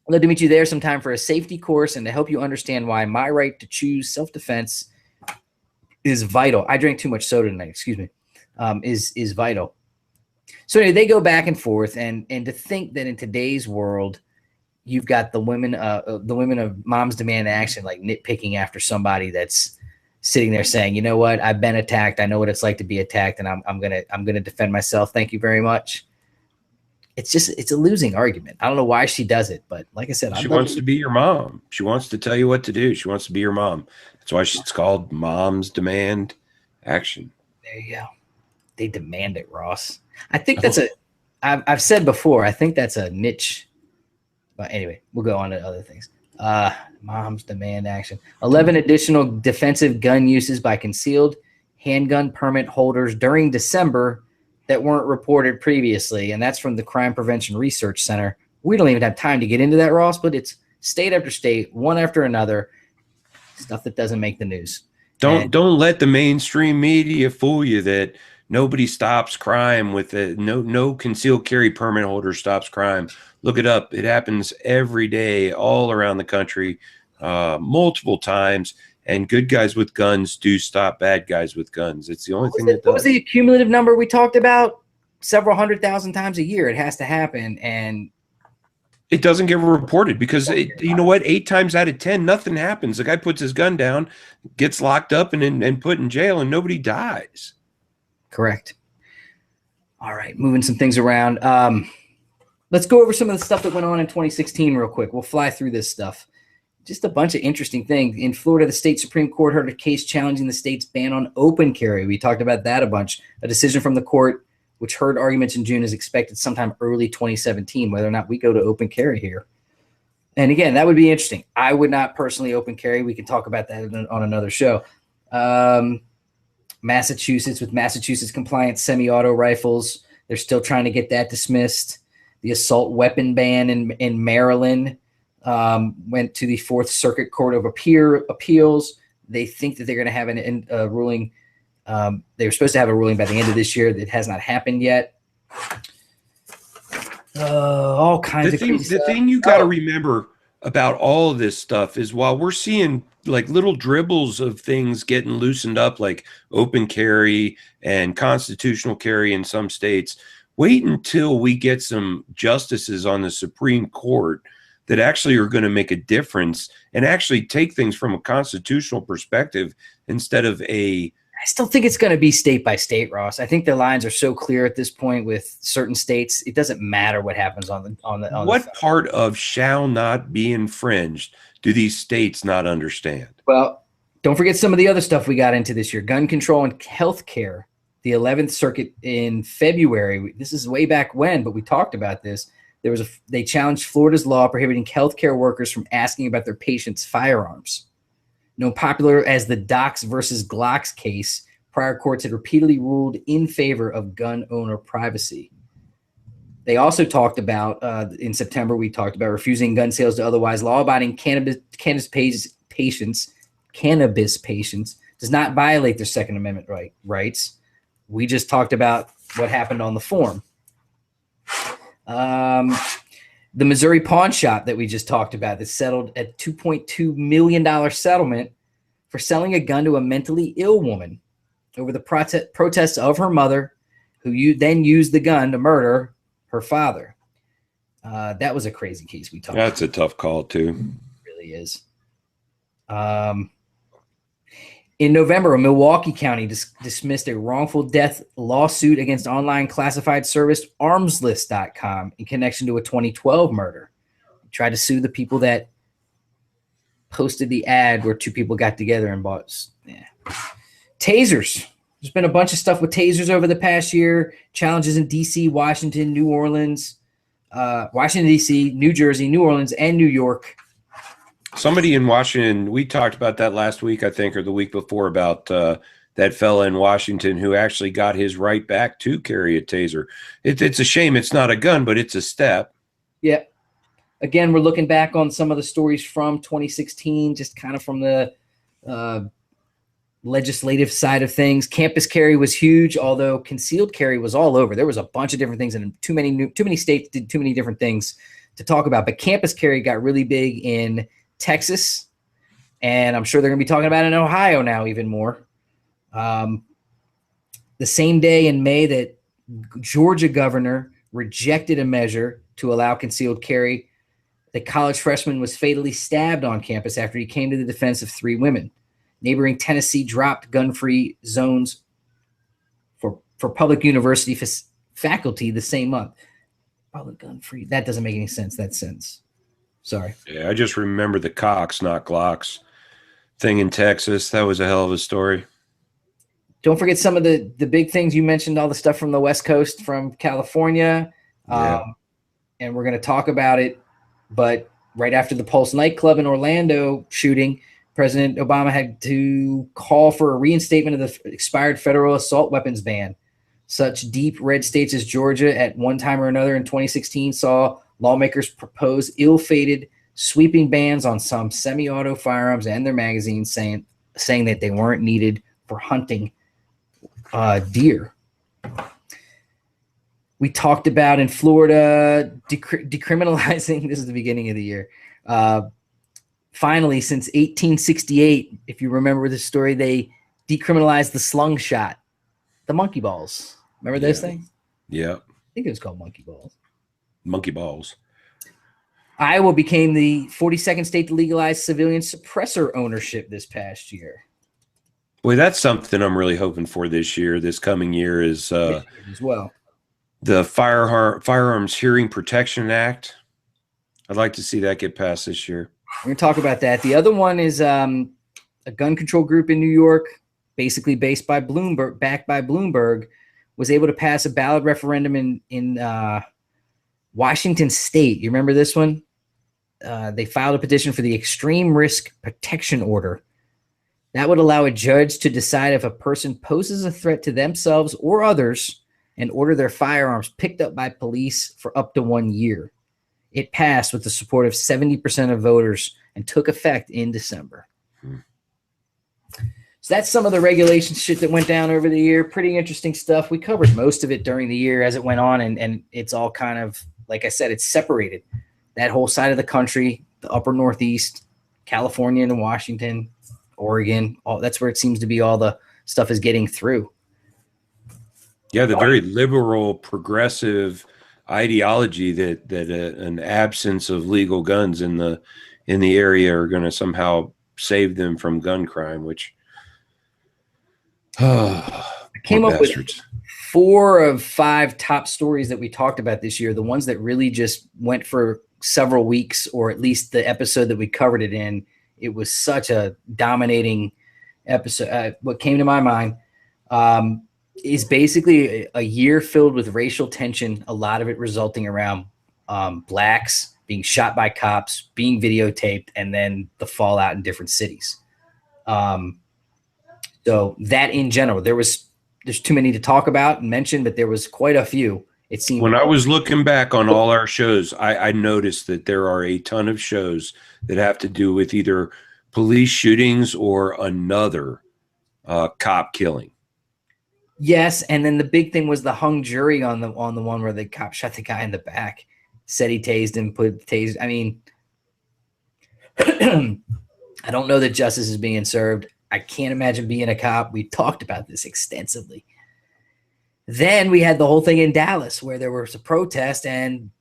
I'd love to meet you there sometime for a safety course and to help you understand why my right to choose self-defense is vital. I drank too much soda tonight, excuse me, is vital. So anyway, they go back and forth, and to think that in today's world, you've got the women of Moms Demand Action, like nitpicking after somebody that's sitting there saying, you know what, I've been attacked. I know what it's like to be attacked, and I'm gonna defend myself. Thank you very much. It's a losing argument. I don't know why she does it, but like I said, she wants to be your mom. She wants to tell you what to do. She wants to be your mom. That's why it's called Moms Demand Action. There you go. They demand it, Ross. I think that's I've said before, I think that's a niche. But anyway, we'll go on to other things. Moms Demand Action. 11 additional defensive gun uses by concealed handgun permit holders during December that weren't reported previously, and that's from the Crime Prevention Research Center. We don't even have time to get into that, Ross, but it's state after state, one after another, stuff that doesn't make the news. Don't let the mainstream media fool you that nobody stops crime with it. No concealed carry permit holder stops crime. Look it up. It happens every day all around the country, multiple times. And good guys with guns do stop bad guys with guns. It's the only thing that does. What was the cumulative number we talked about? Several 100,000 times a year. It has to happen. And it doesn't get reported because, you know what? 8 times out of 10, nothing happens. The guy puts his gun down, gets locked up and put in jail, and nobody dies. Correct. All right, moving some things around. Let's go over some of the stuff that went on in 2016 real quick. We'll fly through this stuff. Just a bunch of interesting things. In Florida, the state Supreme Court heard a case challenging the state's ban on open carry. We talked about that a bunch. A decision from the court, which heard arguments in June, is expected sometime early 2017, whether or not we go to open carry here. And again, that would be interesting. I would not personally open carry. We can talk about that on another show. Massachusetts, with Massachusetts compliant semi-auto rifles, they're still trying to get that dismissed. The assault weapon ban in Maryland went to the Fourth Circuit Court of Appeals. They think that they're going to have a ruling. They were supposed to have a ruling by the end of this year. That has not happened yet. All kinds of crazy stuff. The thing you got to remember about all of this stuff is while we're seeing like little dribbles of things getting loosened up, like open carry and constitutional carry in some states, wait until we get some justices on the Supreme Court that actually are going to make a difference and actually take things from a constitutional perspective instead of a. I still think it's going to be state by state, Ross. I think the lines are so clear at this point with certain states. It doesn't matter what happens on what part of shall not be infringed do these states not understand? Well, don't forget some of the other stuff we got into this year. Gun control and healthcare. The 11th Circuit in February. This is way back when, but we talked about this. They challenged Florida's law prohibiting healthcare workers from asking about their patients' firearms. Known popular as the Docs versus Glocks case, prior courts had repeatedly ruled in favor of gun owner privacy. They also talked about, in September, we talked about refusing gun sales to otherwise law-abiding cannabis patients does not violate their Second Amendment rights. We just talked about what happened on the form. The Missouri pawn shop that we just talked about that settled at $2.2 million settlement for selling a gun to a mentally ill woman over the protests of her mother, who then used the gun to murder her father. That was a crazy case we talked about. That's a tough call, too. It really is. In November, Milwaukee County dismissed a wrongful death lawsuit against online classified service armslist.com in connection to a 2012 murder. Tried to sue the people that posted the ad where two people got together and bought. Yeah. Tasers. There's been a bunch of stuff with tasers over the past year. Challenges in D.C., Washington, New Orleans, Washington, D.C., New Jersey, New Orleans, and New York. Somebody in Washington, we talked about that last week, I think, or the week before, about that fella in Washington who actually got his right back to carry a taser. It's a shame it's not a gun, but it's a step. Yeah. Again, we're looking back on some of the stories from 2016, just kind of from the legislative side of things. Campus carry was huge, although concealed carry was all over. There was a bunch of different things, and too many states did too many different things to talk about. But campus carry got really big in Texas, and I'm sure they're going to be talking about it in Ohio now even more. The same day in May that Georgia governor rejected a measure to allow concealed carry, the college freshman was fatally stabbed on campus after he came to the defense of 3 women. Neighboring Tennessee dropped gun-free zones for public university faculty the same month. Public gun-free. That doesn't make any sense. That sentence. Sorry. Yeah, I just remember the Cox, not Glocks thing in Texas. That was a hell of a story. Don't forget some of the big things you mentioned, all the stuff from the West Coast, from California. Yeah. And we're going to talk about it. But right after the Pulse nightclub in Orlando shooting, President Obama had to call for a reinstatement of the expired federal assault weapons ban. Such deep red states as Georgia at one time or another in 2016 saw lawmakers propose ill-fated sweeping bans on some semi-auto firearms and their magazines, saying that they weren't needed for hunting deer. We talked about in Florida decriminalizing. This is the beginning of the year. Finally, since 1868, if you remember the story, they decriminalized the slung shot, the monkey balls. Remember those things? Yeah. I think it was called monkey balls. Monkey balls. Iowa became the 42nd state to legalize civilian suppressor ownership this past year. Boy, that's something I'm really hoping for this year. This coming year is as well. The Firearms Hearing Protection Act. I'd like to see that get passed this year. We're going to talk about that. The other one is a gun control group in New York, basically backed by Bloomberg, was able to pass a ballot referendum in Washington State. You remember this one? They filed a petition for the Extreme Risk Protection Order. That would allow a judge to decide if a person poses a threat to themselves or others and order their firearms picked up by police for up to 1 year. It passed with the support of 70% of voters and took effect in December. So that's some of the regulation shit that went down over the year. Pretty interesting stuff. We covered most of it during the year as it went on, and it's all kind of, like I said, it's separated. That whole side of the country, the upper Northeast, California and Washington, Oregon, that's where it seems to be all the stuff is getting through. Yeah, the very liberal, progressive ideology that an absence of legal guns in the area are going to somehow save them from gun crime, which I came up with 4 of 5 top stories that we talked about this year, the ones that really just went for several weeks, or at least the episode that we covered it in. It was such a dominating episode. What came to my mind is basically a year filled with racial tension, a lot of it resulting around blacks being shot by cops, being videotaped, and then the fallout in different cities. So that in general, there's too many to talk about and mention, but there was quite a few. It seemed when I was looking back on all our shows, I noticed that there are a ton of shows that have to do with either police shootings or another cop killing. Yes, and then the big thing was the hung jury on the one where the cop shot the guy in the back, said he tased him, tased. I mean, I don't know that justice is being served. I can't imagine being a cop. We talked about this extensively. Then we had the whole thing in Dallas where there was a protest and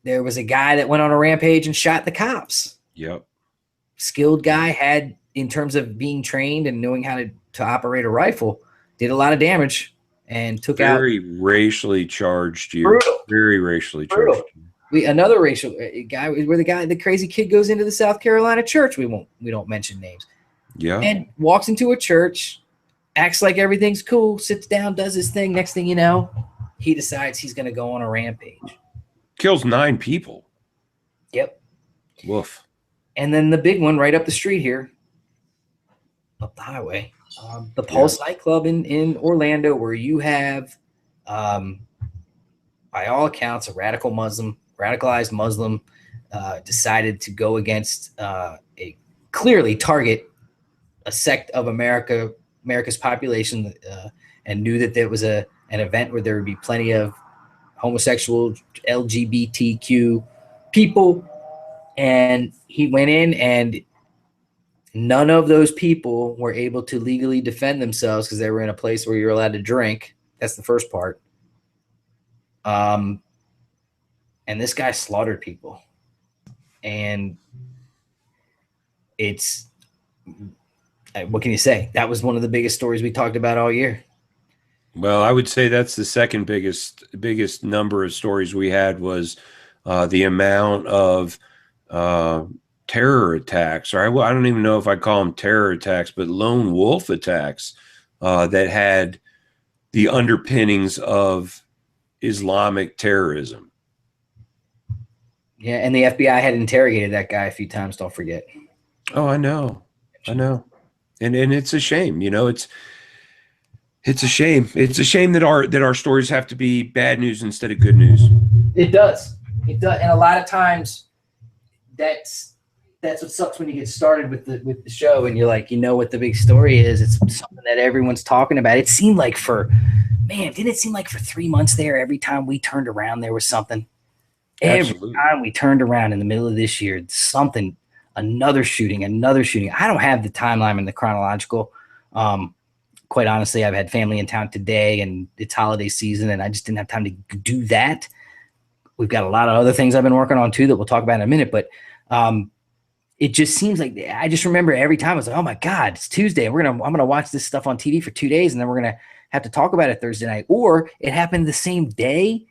there was a guy that went on a rampage and shot the cops. Yep. Skilled guy, had, in terms of being trained and knowing how to operate a rifle, did a lot of damage and took out. Very racially charged you. Brutal. Very racially charged you. Another racial guy, where the crazy kid goes into the South Carolina church. We don't mention names. Yeah. And walks into a church, acts like everything's cool, sits down, does his thing. Next thing you know, he decides he's going to go on a rampage. Kills 9 people. Yep. Woof. And then the big one right up the street here, up the highway, the Pulse nightclub in Orlando, where you have, by all accounts, a radicalized Muslim decided to go against clearly target a sect of America's population, and knew that there was an event where there would be plenty of homosexual, LGBTQ people, and he went in, and none of those people were able to legally defend themselves because they were in a place where you're allowed to drink. That's the first part. And this guy slaughtered people, and it's, what can you say? That was one of the biggest stories we talked about all year. Well, I would say that's the second biggest number of stories we had was the amount of terror attacks, or I don't even know if I call them terror attacks, but lone wolf attacks that had the underpinnings of Islamic terrorism. Yeah, and the FBI had interrogated that guy a few times, don't forget. Oh, I know. And it's a shame, it's a shame. It's a shame that our stories have to be bad news instead of good news. It does. And a lot of times that's what sucks when you get started with the show and you're like, what the big story is. It's something that everyone's talking about. It seemed like didn't it seem like for 3 months there, every time we turned around, there was something. Absolutely. Every time we turned around in the middle of this year, something, another shooting. I don't have the timeline and the chronological. Quite honestly, I've had family in town today and it's holiday season and I just didn't have time to do that. We've got a lot of other things I've been working on too that we'll talk about in a minute, but it just seems like I just remember every time I was like, oh my God, it's Tuesday. I'm going to watch this stuff on TV for 2 days and then we're going to have to talk about it Thursday night, or it happened the same day.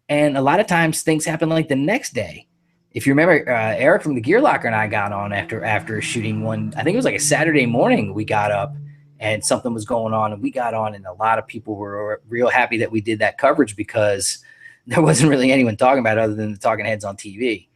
And a lot of times things happen like the next day. If you remember, Eric from the Gear Locker and I got on after shooting one. I think it was like a Saturday morning. We got up and something was going on, and we got on, and a lot of people were real happy that we did that coverage because there wasn't really anyone talking about it other than the talking heads on TV.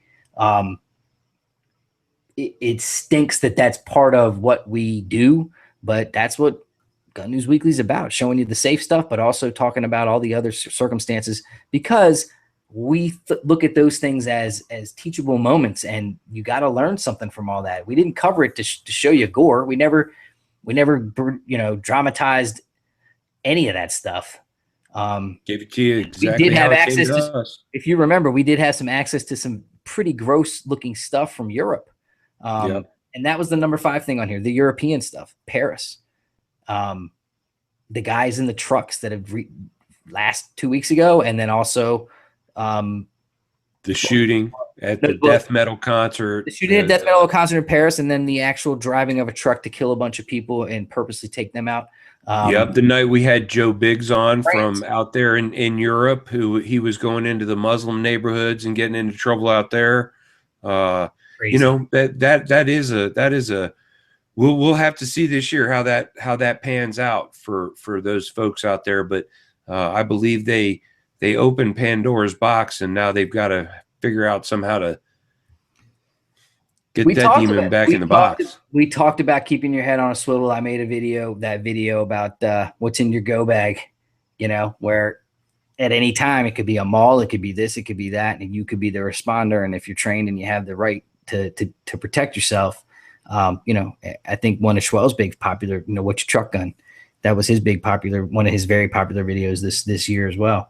It stinks that that's part of what we do, but that's what Gun News Weekly is about, showing you the safe stuff, but also talking about all the other circumstances, because we look at those things as teachable moments, and you got to learn something from all that. We didn't cover it to show you gore. We never, dramatized any of that stuff. Gave it to you exactly. We did have how it access came to, us. if you remember, we did have some access to some pretty gross looking stuff from Europe. Yep. And that was the number 5 thing on here, the European stuff, Paris. The guys in the trucks that have last 2 weeks ago, and then also The shooting at the death metal concert. The shooting at death metal concert in Paris, and then the actual driving of a truck to kill a bunch of people and purposely take them out. Yep, the night we had Joe Biggs on from out there in Europe, who he was going into the Muslim neighborhoods and getting into trouble out there. You know, that is a we'll have to see this year how that pans out for those folks out there. But I believe they opened Pandora's box, and now they've got to figure out somehow to get that demon back in the box. We talked about keeping your head on a swivel. I made a video about what's in your go bag, you know, where at any time it could be a mall, it could be this, it could be that, and you could be the responder. And if you're trained and you have the right to protect yourself, you know, I think one of Schwell's big popular, you know, what's your truck gun? That was his one of his very popular videos this year as well.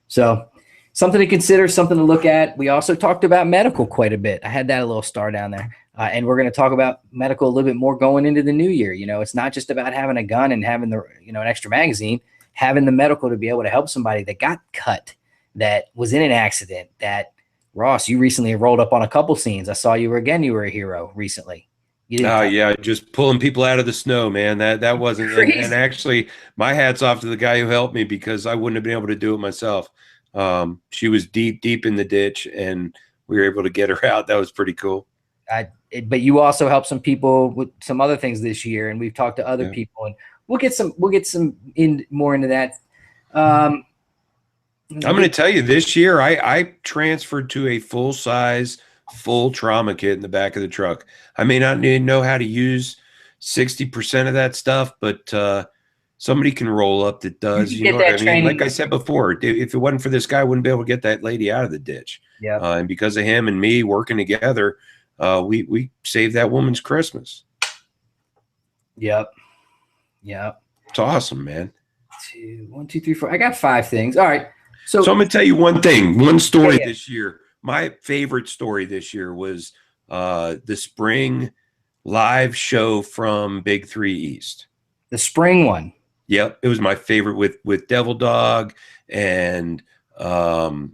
So something to consider, something to look at. We also talked about medical quite a bit. I had that a little star down there. And we're going to talk about medical a little bit more going into the new year. You know, it's not just about having a gun and having the, you know, an extra magazine, having the medical to be able to help somebody that got cut, that was in an accident, that Ross, you recently rolled up on a couple scenes. I saw you were a hero recently. Oh yeah, just pulling people out of the snow, man. That wasn't, and actually my hat's off to the guy who helped me, because I wouldn't have been able to do it myself. She was deep in the ditch, and we were able to get her out. That was pretty cool. But you also helped some people with some other things this year, and we've talked to other people, and we'll get some more into that. I'm going to tell you, this year I transferred to a full trauma kit in the back of the truck. I may not know how to use 60% of that stuff, but somebody can roll up that does. You know what I mean? Like I said before, if it wasn't for this guy, I wouldn't be able to get that lady out of the ditch. Yeah. And because of him and me working together, we saved that woman's Christmas. Yep. It's awesome, man. 1, 2, 3, 4. I got 5 things. All right. So I'm going to tell you one story this year. My favorite story this year was the spring live show from Big 3 East. The spring one. Yep, it was my favorite with Devil Dog and the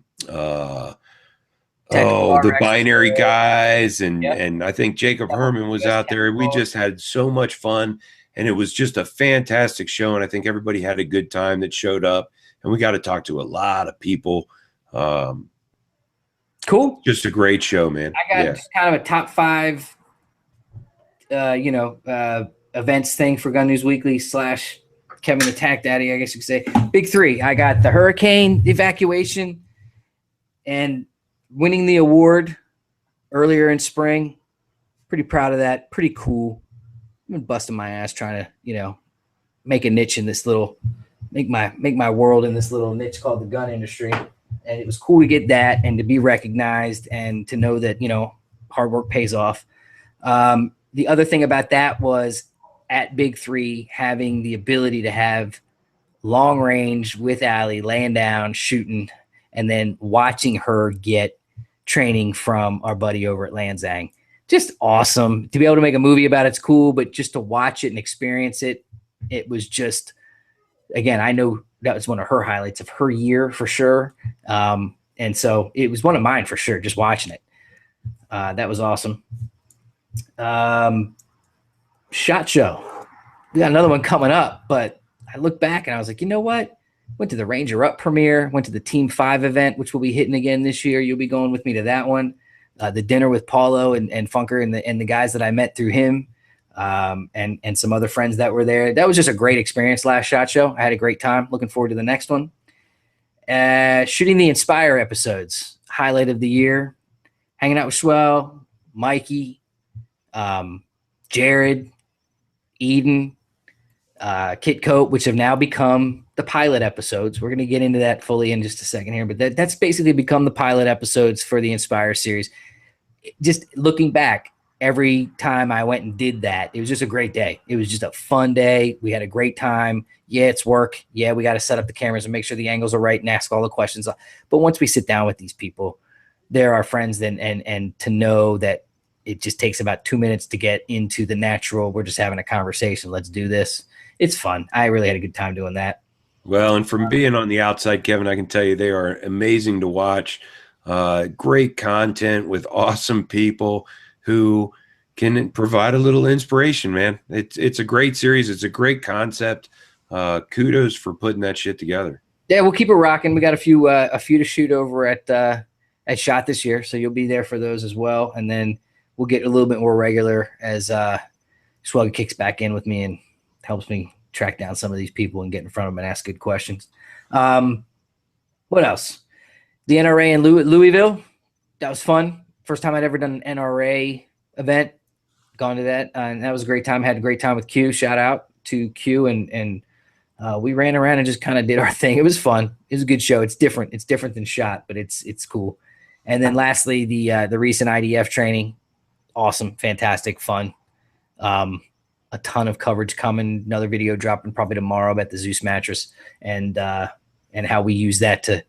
Binary guys, and I think Jacob Herman was out there. We just had so much fun, and it was just a fantastic show, and I think everybody had a good time that showed up, and we got to talk to a lot of people. Cool. Just a great show, man. I got kind of a top 5 events thing for Gun News Weekly / Kevin the Tack Daddy, I guess you could say. Big 3. I got the hurricane evacuation and winning the award earlier in spring. Pretty proud of that. Pretty cool. I've been busting my ass trying to, you know, make a niche in this little, make my world in this little niche called the gun industry. And it was cool to get that and to be recognized and to know that, you know, hard work pays off. The other thing about that was at Big 3 having the ability to have long range with Allie laying down, shooting, and then watching her get training from our buddy over at Lanzang. Just awesome. To be able to make a movie about it's cool, but just to watch it and experience it, it was just, again, I know that was one of her highlights of her year for sure. And so it was one of mine for sure, just watching it. That was awesome. SHOT Show. We got another one coming up, but I look back and I was like, you know what? Went to the Ranger Up premiere, went to the Team 5 event, which we'll be hitting again this year. You'll be going with me to that one. The dinner with Paulo and Funker and the guys that I met through him, and some other friends that were there. That was just a great experience last SHOT Show. I had a great time. Looking forward to the next one. Shooting the Inspire episodes, highlight of the year. Hanging out with Swell, Mikey, Jared, Eden, Kit Coat, which have now become the pilot episodes. We're going to get into that fully in just a second here, but that's basically become the pilot episodes for the Inspire series. Just looking back, every time I went and did that, it was just a great day. It was just a fun day. We had a great time. Yeah, it's work. Yeah, we got to set up the cameras and make sure the angles are right and ask all the questions. But once we sit down with these people, they're our friends, and to know that it just takes about 2 minutes to get into the natural. We're just having a conversation. Let's do this. It's fun. I really had a good time doing that. Well, and from being on the outside, Kevin, I can tell you they are amazing to watch. Great content with awesome people who can provide a little inspiration, man. It's a great series. It's a great concept. Kudos for putting that shit together. Yeah, we'll keep it rocking. We got a few to shoot over at SHOT this year, so you'll be there for those as well. And then we'll get a little bit more regular as Swug kicks back in with me and helps me track down some of these people and get in front of them and ask good questions. What else? The NRA in Louisville. That was fun. First time I'd ever done an NRA event. Gone to that, and that was a great time. Had a great time with Q. Shout out to Q, and we ran around and just kind of did our thing. It was fun. It was a good show. It's different. It's different than SHOT, but it's cool. And then lastly, the recent IDF training. Awesome, fantastic, fun. A ton of coverage coming. Another video dropping probably tomorrow about the Zeus mattress and how we use that to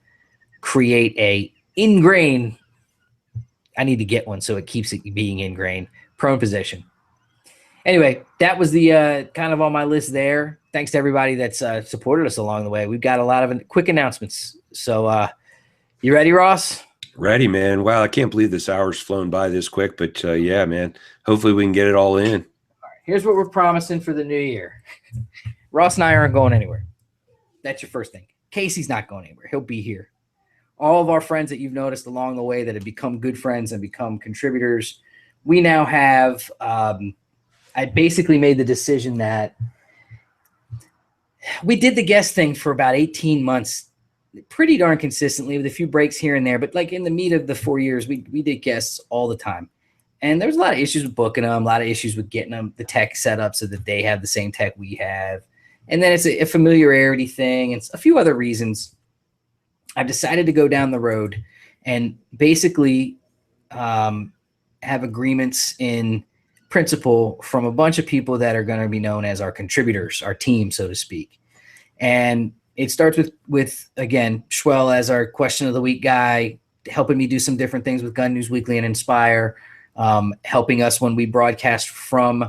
create a ingrain. I need to get one so it keeps it being ingrained. Prone position. Anyway, that was the kind of on my list there. Thanks to everybody that's supported us along the way. We've got a lot of quick announcements. So you ready, Ross? Ready, man. Wow, I can't believe this hour's flown by this quick, but yeah, man. Hopefully we can get it all in. All right, here's what we're promising for the new year. Ross and I aren't going anywhere. That's your first thing. Casey's not going anywhere. He'll be here. All of our friends that you've noticed along the way that have become good friends and become contributors, we now have I basically made the decision that we did the guest thing for about 18 months pretty darn consistently with a few breaks here and there. But like in the meat of the 4 years, we did guests all the time. And there's a lot of issues with booking them, a lot of issues with getting them the tech set up so that they have the same tech we have. And then it's a familiarity thing and a few other reasons. I've decided to go down the road and basically have agreements in principle from a bunch of people that are going to be known as our contributors, our team, so to speak. And it starts with again, Schwell as our question of the week guy, helping me do some different things with Gun News Weekly and Inspire, helping us when we broadcast from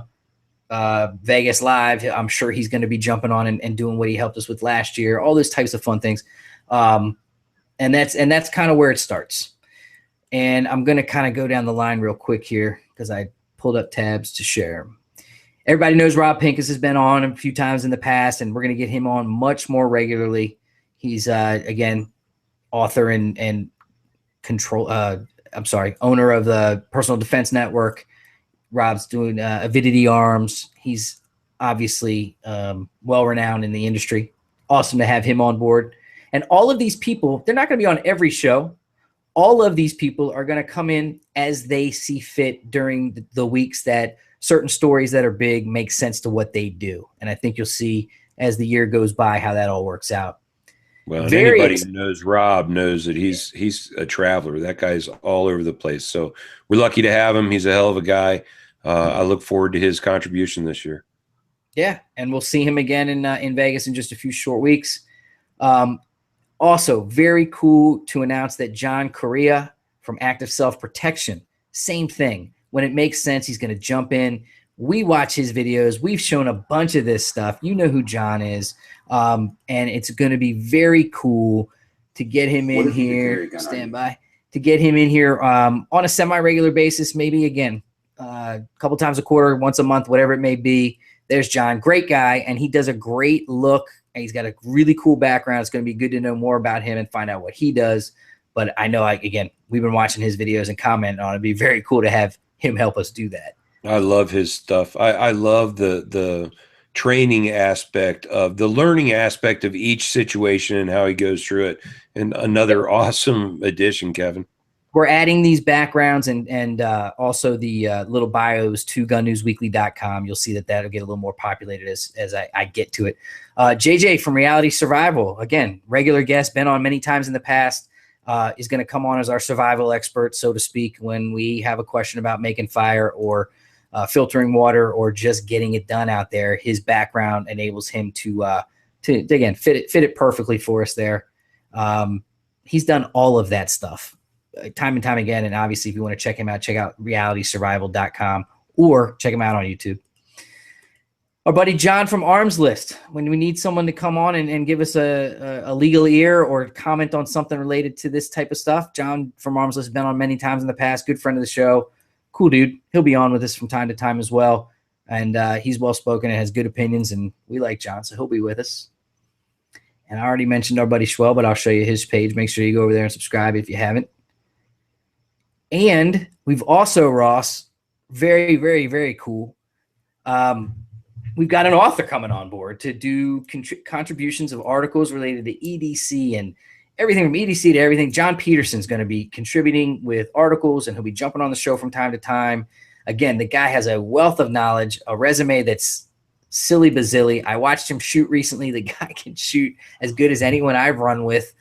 Vegas Live. I'm sure he's going to be jumping on and doing what he helped us with last year, all those types of fun things. And that's kind of where it starts. And I'm going to kind of go down the line real quick here because I pulled up tabs to share. Everybody knows Rob Pincus has been on a few times in the past, and we're going to get him on much more regularly. He's, again, author and owner of the Personal Defense Network. Rob's doing Avidity Arms. He's obviously well-renowned in the industry. Awesome to have him on board. And all of these people, they're not going to be on every show. All of these people are going to come in as they see fit during the weeks that certain stories that are big make sense to what they do. And I think you'll see as the year goes by how that all works out. Well, and anybody who knows Rob knows that he's a traveler. That guy's all over the place. So we're lucky to have him. He's a hell of a guy. I look forward to his contribution this year. Yeah, and we'll see him again in Vegas in just a few short weeks. Also, very cool to announce that John Correa from Active Self-Protection, same thing. When it makes sense, he's going to jump in. We watch his videos. We've shown a bunch of this stuff. You know who John is. And it's going to be very cool to get him in here. Stand by. To get him in here on a semi-regular basis, maybe again, a couple times a quarter, once a month, whatever it may be. There's John. Great guy. And he does a great look He's got a really cool background. It's going to be good to know more about him and find out what he does. But I know, again, we've been watching his videos and commenting on it. It'd be very cool to have him help us do that. I love his stuff. I love the training aspect of the learning aspect of each situation and how he goes through it. And another awesome addition, Kevin. We're adding these backgrounds and also the little bios to gunnewsweekly.com. You'll see that'll get a little more populated as I get to it. JJ from Reality Survival, again, regular guest, been on many times in the past, is going to come on as our survival expert, so to speak, when we have a question about making fire or filtering water or just getting it done out there. His background enables him to again, fit it perfectly for us there. He's done all of that stuff time and time again. And obviously, if you want to check him out, check out realitysurvival.com or check him out on YouTube. Our buddy John from Arms List. When we need someone to come on and give us a legal ear or comment on something related to this type of stuff, John from Arms List has been on many times in the past. Good friend of the show. Cool dude. He'll be on with us from time to time as well. And he's well-spoken and has good opinions, and we like John, so he'll be with us. And I already mentioned our buddy Schwell, but I'll show you his page. Make sure you go over there and subscribe if you haven't. And we've also, Ross, very, very, very cool. We've got an author coming on board to do contributions of articles related to EDC and everything from EDC to everything. John Peterson's going to be contributing with articles, and he'll be jumping on the show from time to time. Again, the guy has a wealth of knowledge, a resume that's silly bazilly. I watched him shoot recently. The guy can shoot as good as anyone I've run with.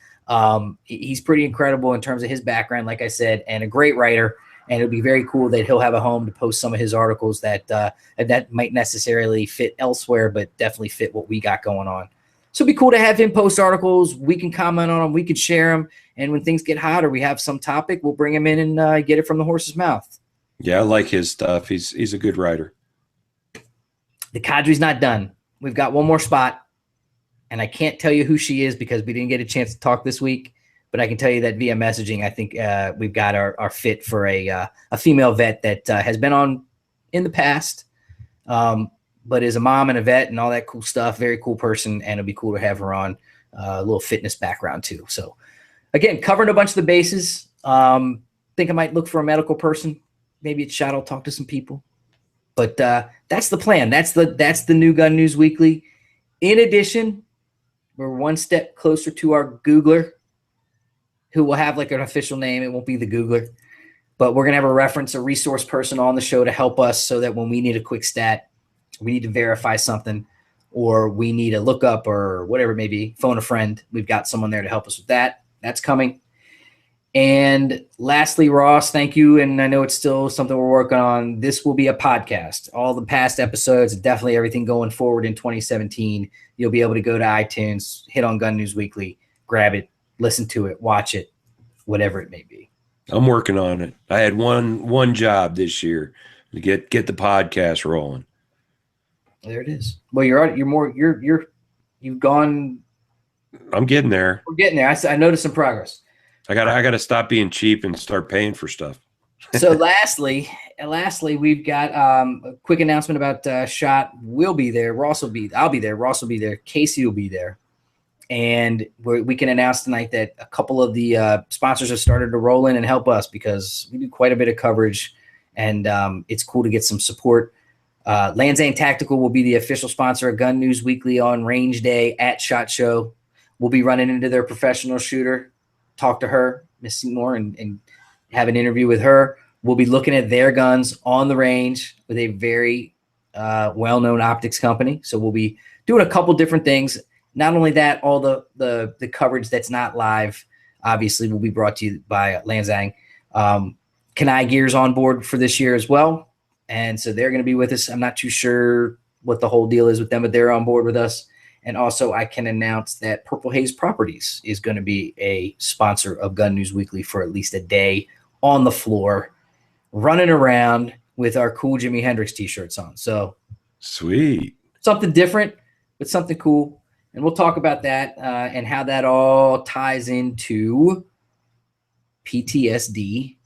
He's pretty incredible in terms of his background, like I said, and a great writer. And it'll be very cool that he'll have a home to post some of his articles that might necessarily fit elsewhere, but definitely fit what we got going on. So it'd be cool to have him post articles. We can comment on them. We can share them. And when things get hot or we have some topic, we'll bring him in and get it from the horse's mouth. Yeah, I like his stuff. He's a good writer. The cadre's not done. We've got one more spot, and I can't tell you who she is because we didn't get a chance to talk this week. But I can tell you that via messaging, I think we've got our fit for a female vet that has been on in the past, but is a mom and a vet and all that cool stuff. Very cool person, and it'll be cool to have her on. A little fitness background too. So, again, covering a bunch of the bases. Think I might look for a medical person. Maybe at Shadow, talk to some people. But that's the plan. That's the new Gun News Weekly. In addition, we're one step closer to our Googler, who will have like an official name. It won't be the Googler, but we're going to have a resource person on the show to help us so that when we need a quick stat, we need to verify something, or we need a lookup or whatever it may be, phone a friend. We've got someone there to help us with that. That's coming. And lastly, Ross, thank you. And I know it's still something we're working on. This will be a podcast. All the past episodes, definitely everything going forward in 2017, you'll be able to go to iTunes, hit on Gun News Weekly, grab it, listen to it, watch it, whatever it may be. I'm working on it. I had one job this year to get the podcast rolling. There it is. Well, you've gone. I'm getting there. We're getting there. I noticed some progress. I got to stop being cheap and start paying for stuff. So lastly, we've got a quick announcement about SHOT. We'll be there. I'll be there. Ross will be there. Casey will be there. And we can announce tonight that a couple of the sponsors have started to roll in and help us because we do quite a bit of coverage, and it's cool to get some support. Lanzane Tactical will be the official sponsor of Gun News Weekly on range day at SHOT Show. We'll be running into their professional shooter, talk to her, Miss Seymour, and have an interview with her. We'll be looking at their guns on the range with a very well-known optics company. So we'll be doing a couple different things. Not only that, all the coverage that's not live, obviously, will be brought to you by Lanzang. Kanai Gear's on board for this year as well. And so they're going to be with us. I'm not too sure what the whole deal is with them, but they're on board with us. And also I can announce that Purple Haze Properties is going to be a sponsor of Gun News Weekly for at least a day on the floor, running around with our cool Jimi Hendrix t-shirts on. So sweet. Something different, but something cool. And we'll talk about that and how that all ties into PTSD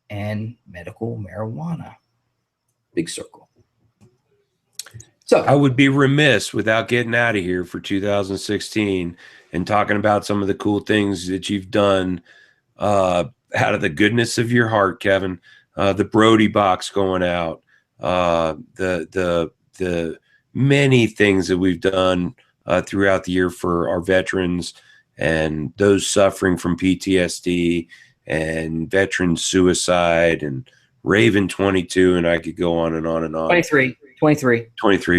and medical marijuana. Big circle. So I would be remiss without getting out of here for 2016 and talking about some of the cool things that you've done out of the goodness of your heart, Kevin. The Brody box going out, the many things that we've done throughout the year for our veterans and those suffering from PTSD and veteran suicide and Raven 22, and I could go on and on and on. 23.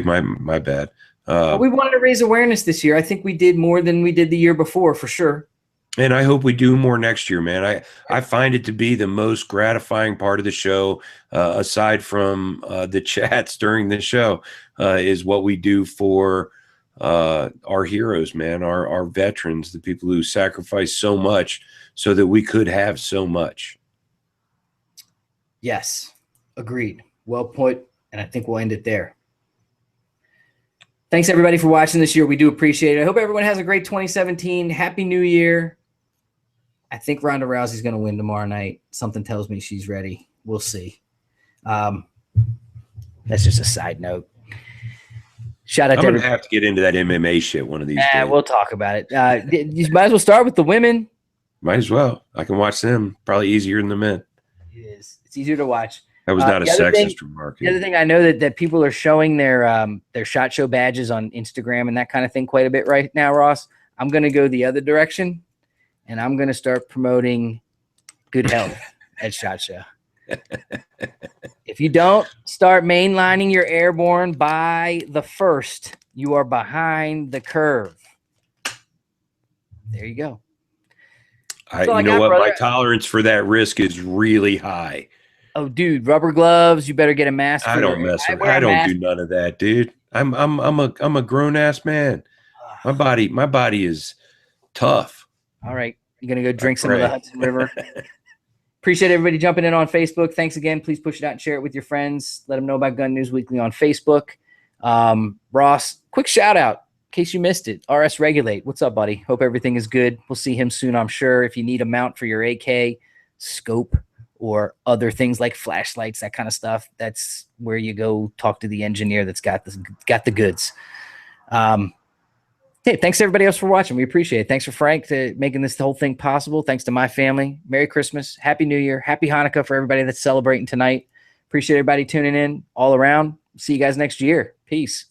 My bad. We wanted to raise awareness this year. I think we did more than we did the year before, for sure. And I hope we do more next year, man. I find it to be the most gratifying part of the show, aside from the chats during the show, is what we do for our heroes, man, our veterans, the people who sacrifice so much so that we could have so much. Yes, agreed. Well put, and I think we'll end it there. Thanks, everybody, for watching this year. We do appreciate it. I hope everyone has a great 2017. Happy New Year. I think Ronda Rousey's going to win tomorrow night. Something tells me she's ready. We'll see. That's just a side note. Shout out I'm to going to have to get into that MMA shit one of these days. We'll talk about it. You might as well start with the women. Might as well. I can watch them. Probably easier than the men. It is. It's easier to watch. That was not a sexist remark. The other thing I know that people are showing their SHOT Show badges on Instagram and that kind of thing quite a bit right now, Ross. I'm going to go the other direction, and I'm going to start promoting good health at SHOT Show. If you don't start mainlining your airborne by the 1st, you are behind the curve. There you go. You know what? Brother. My tolerance for that risk is really high. Oh, dude, rubber gloves. You better get a mask. I don't mess with. I don't do none of that, dude. I'm a grown ass man. My body is tough. All right, you're gonna go drink some of the Hudson River. Appreciate everybody jumping in on Facebook. Thanks again. Please push it out and share it with your friends. Let them know about Gun News Weekly on Facebook. Ross, quick shout out in case you missed it. RS Regulate. What's up, buddy? Hope everything is good. We'll see him soon, I'm sure. If you need a mount for your AK, scope, or other things like flashlights, that kind of stuff, that's where you go talk to the engineer that's got the goods. Hey, thanks to everybody else for watching. We appreciate it. Thanks for Frank to making this whole thing possible. Thanks to my family. Merry Christmas. Happy New Year. Happy Hanukkah for everybody that's celebrating tonight. Appreciate everybody tuning in all around. See you guys next year. Peace.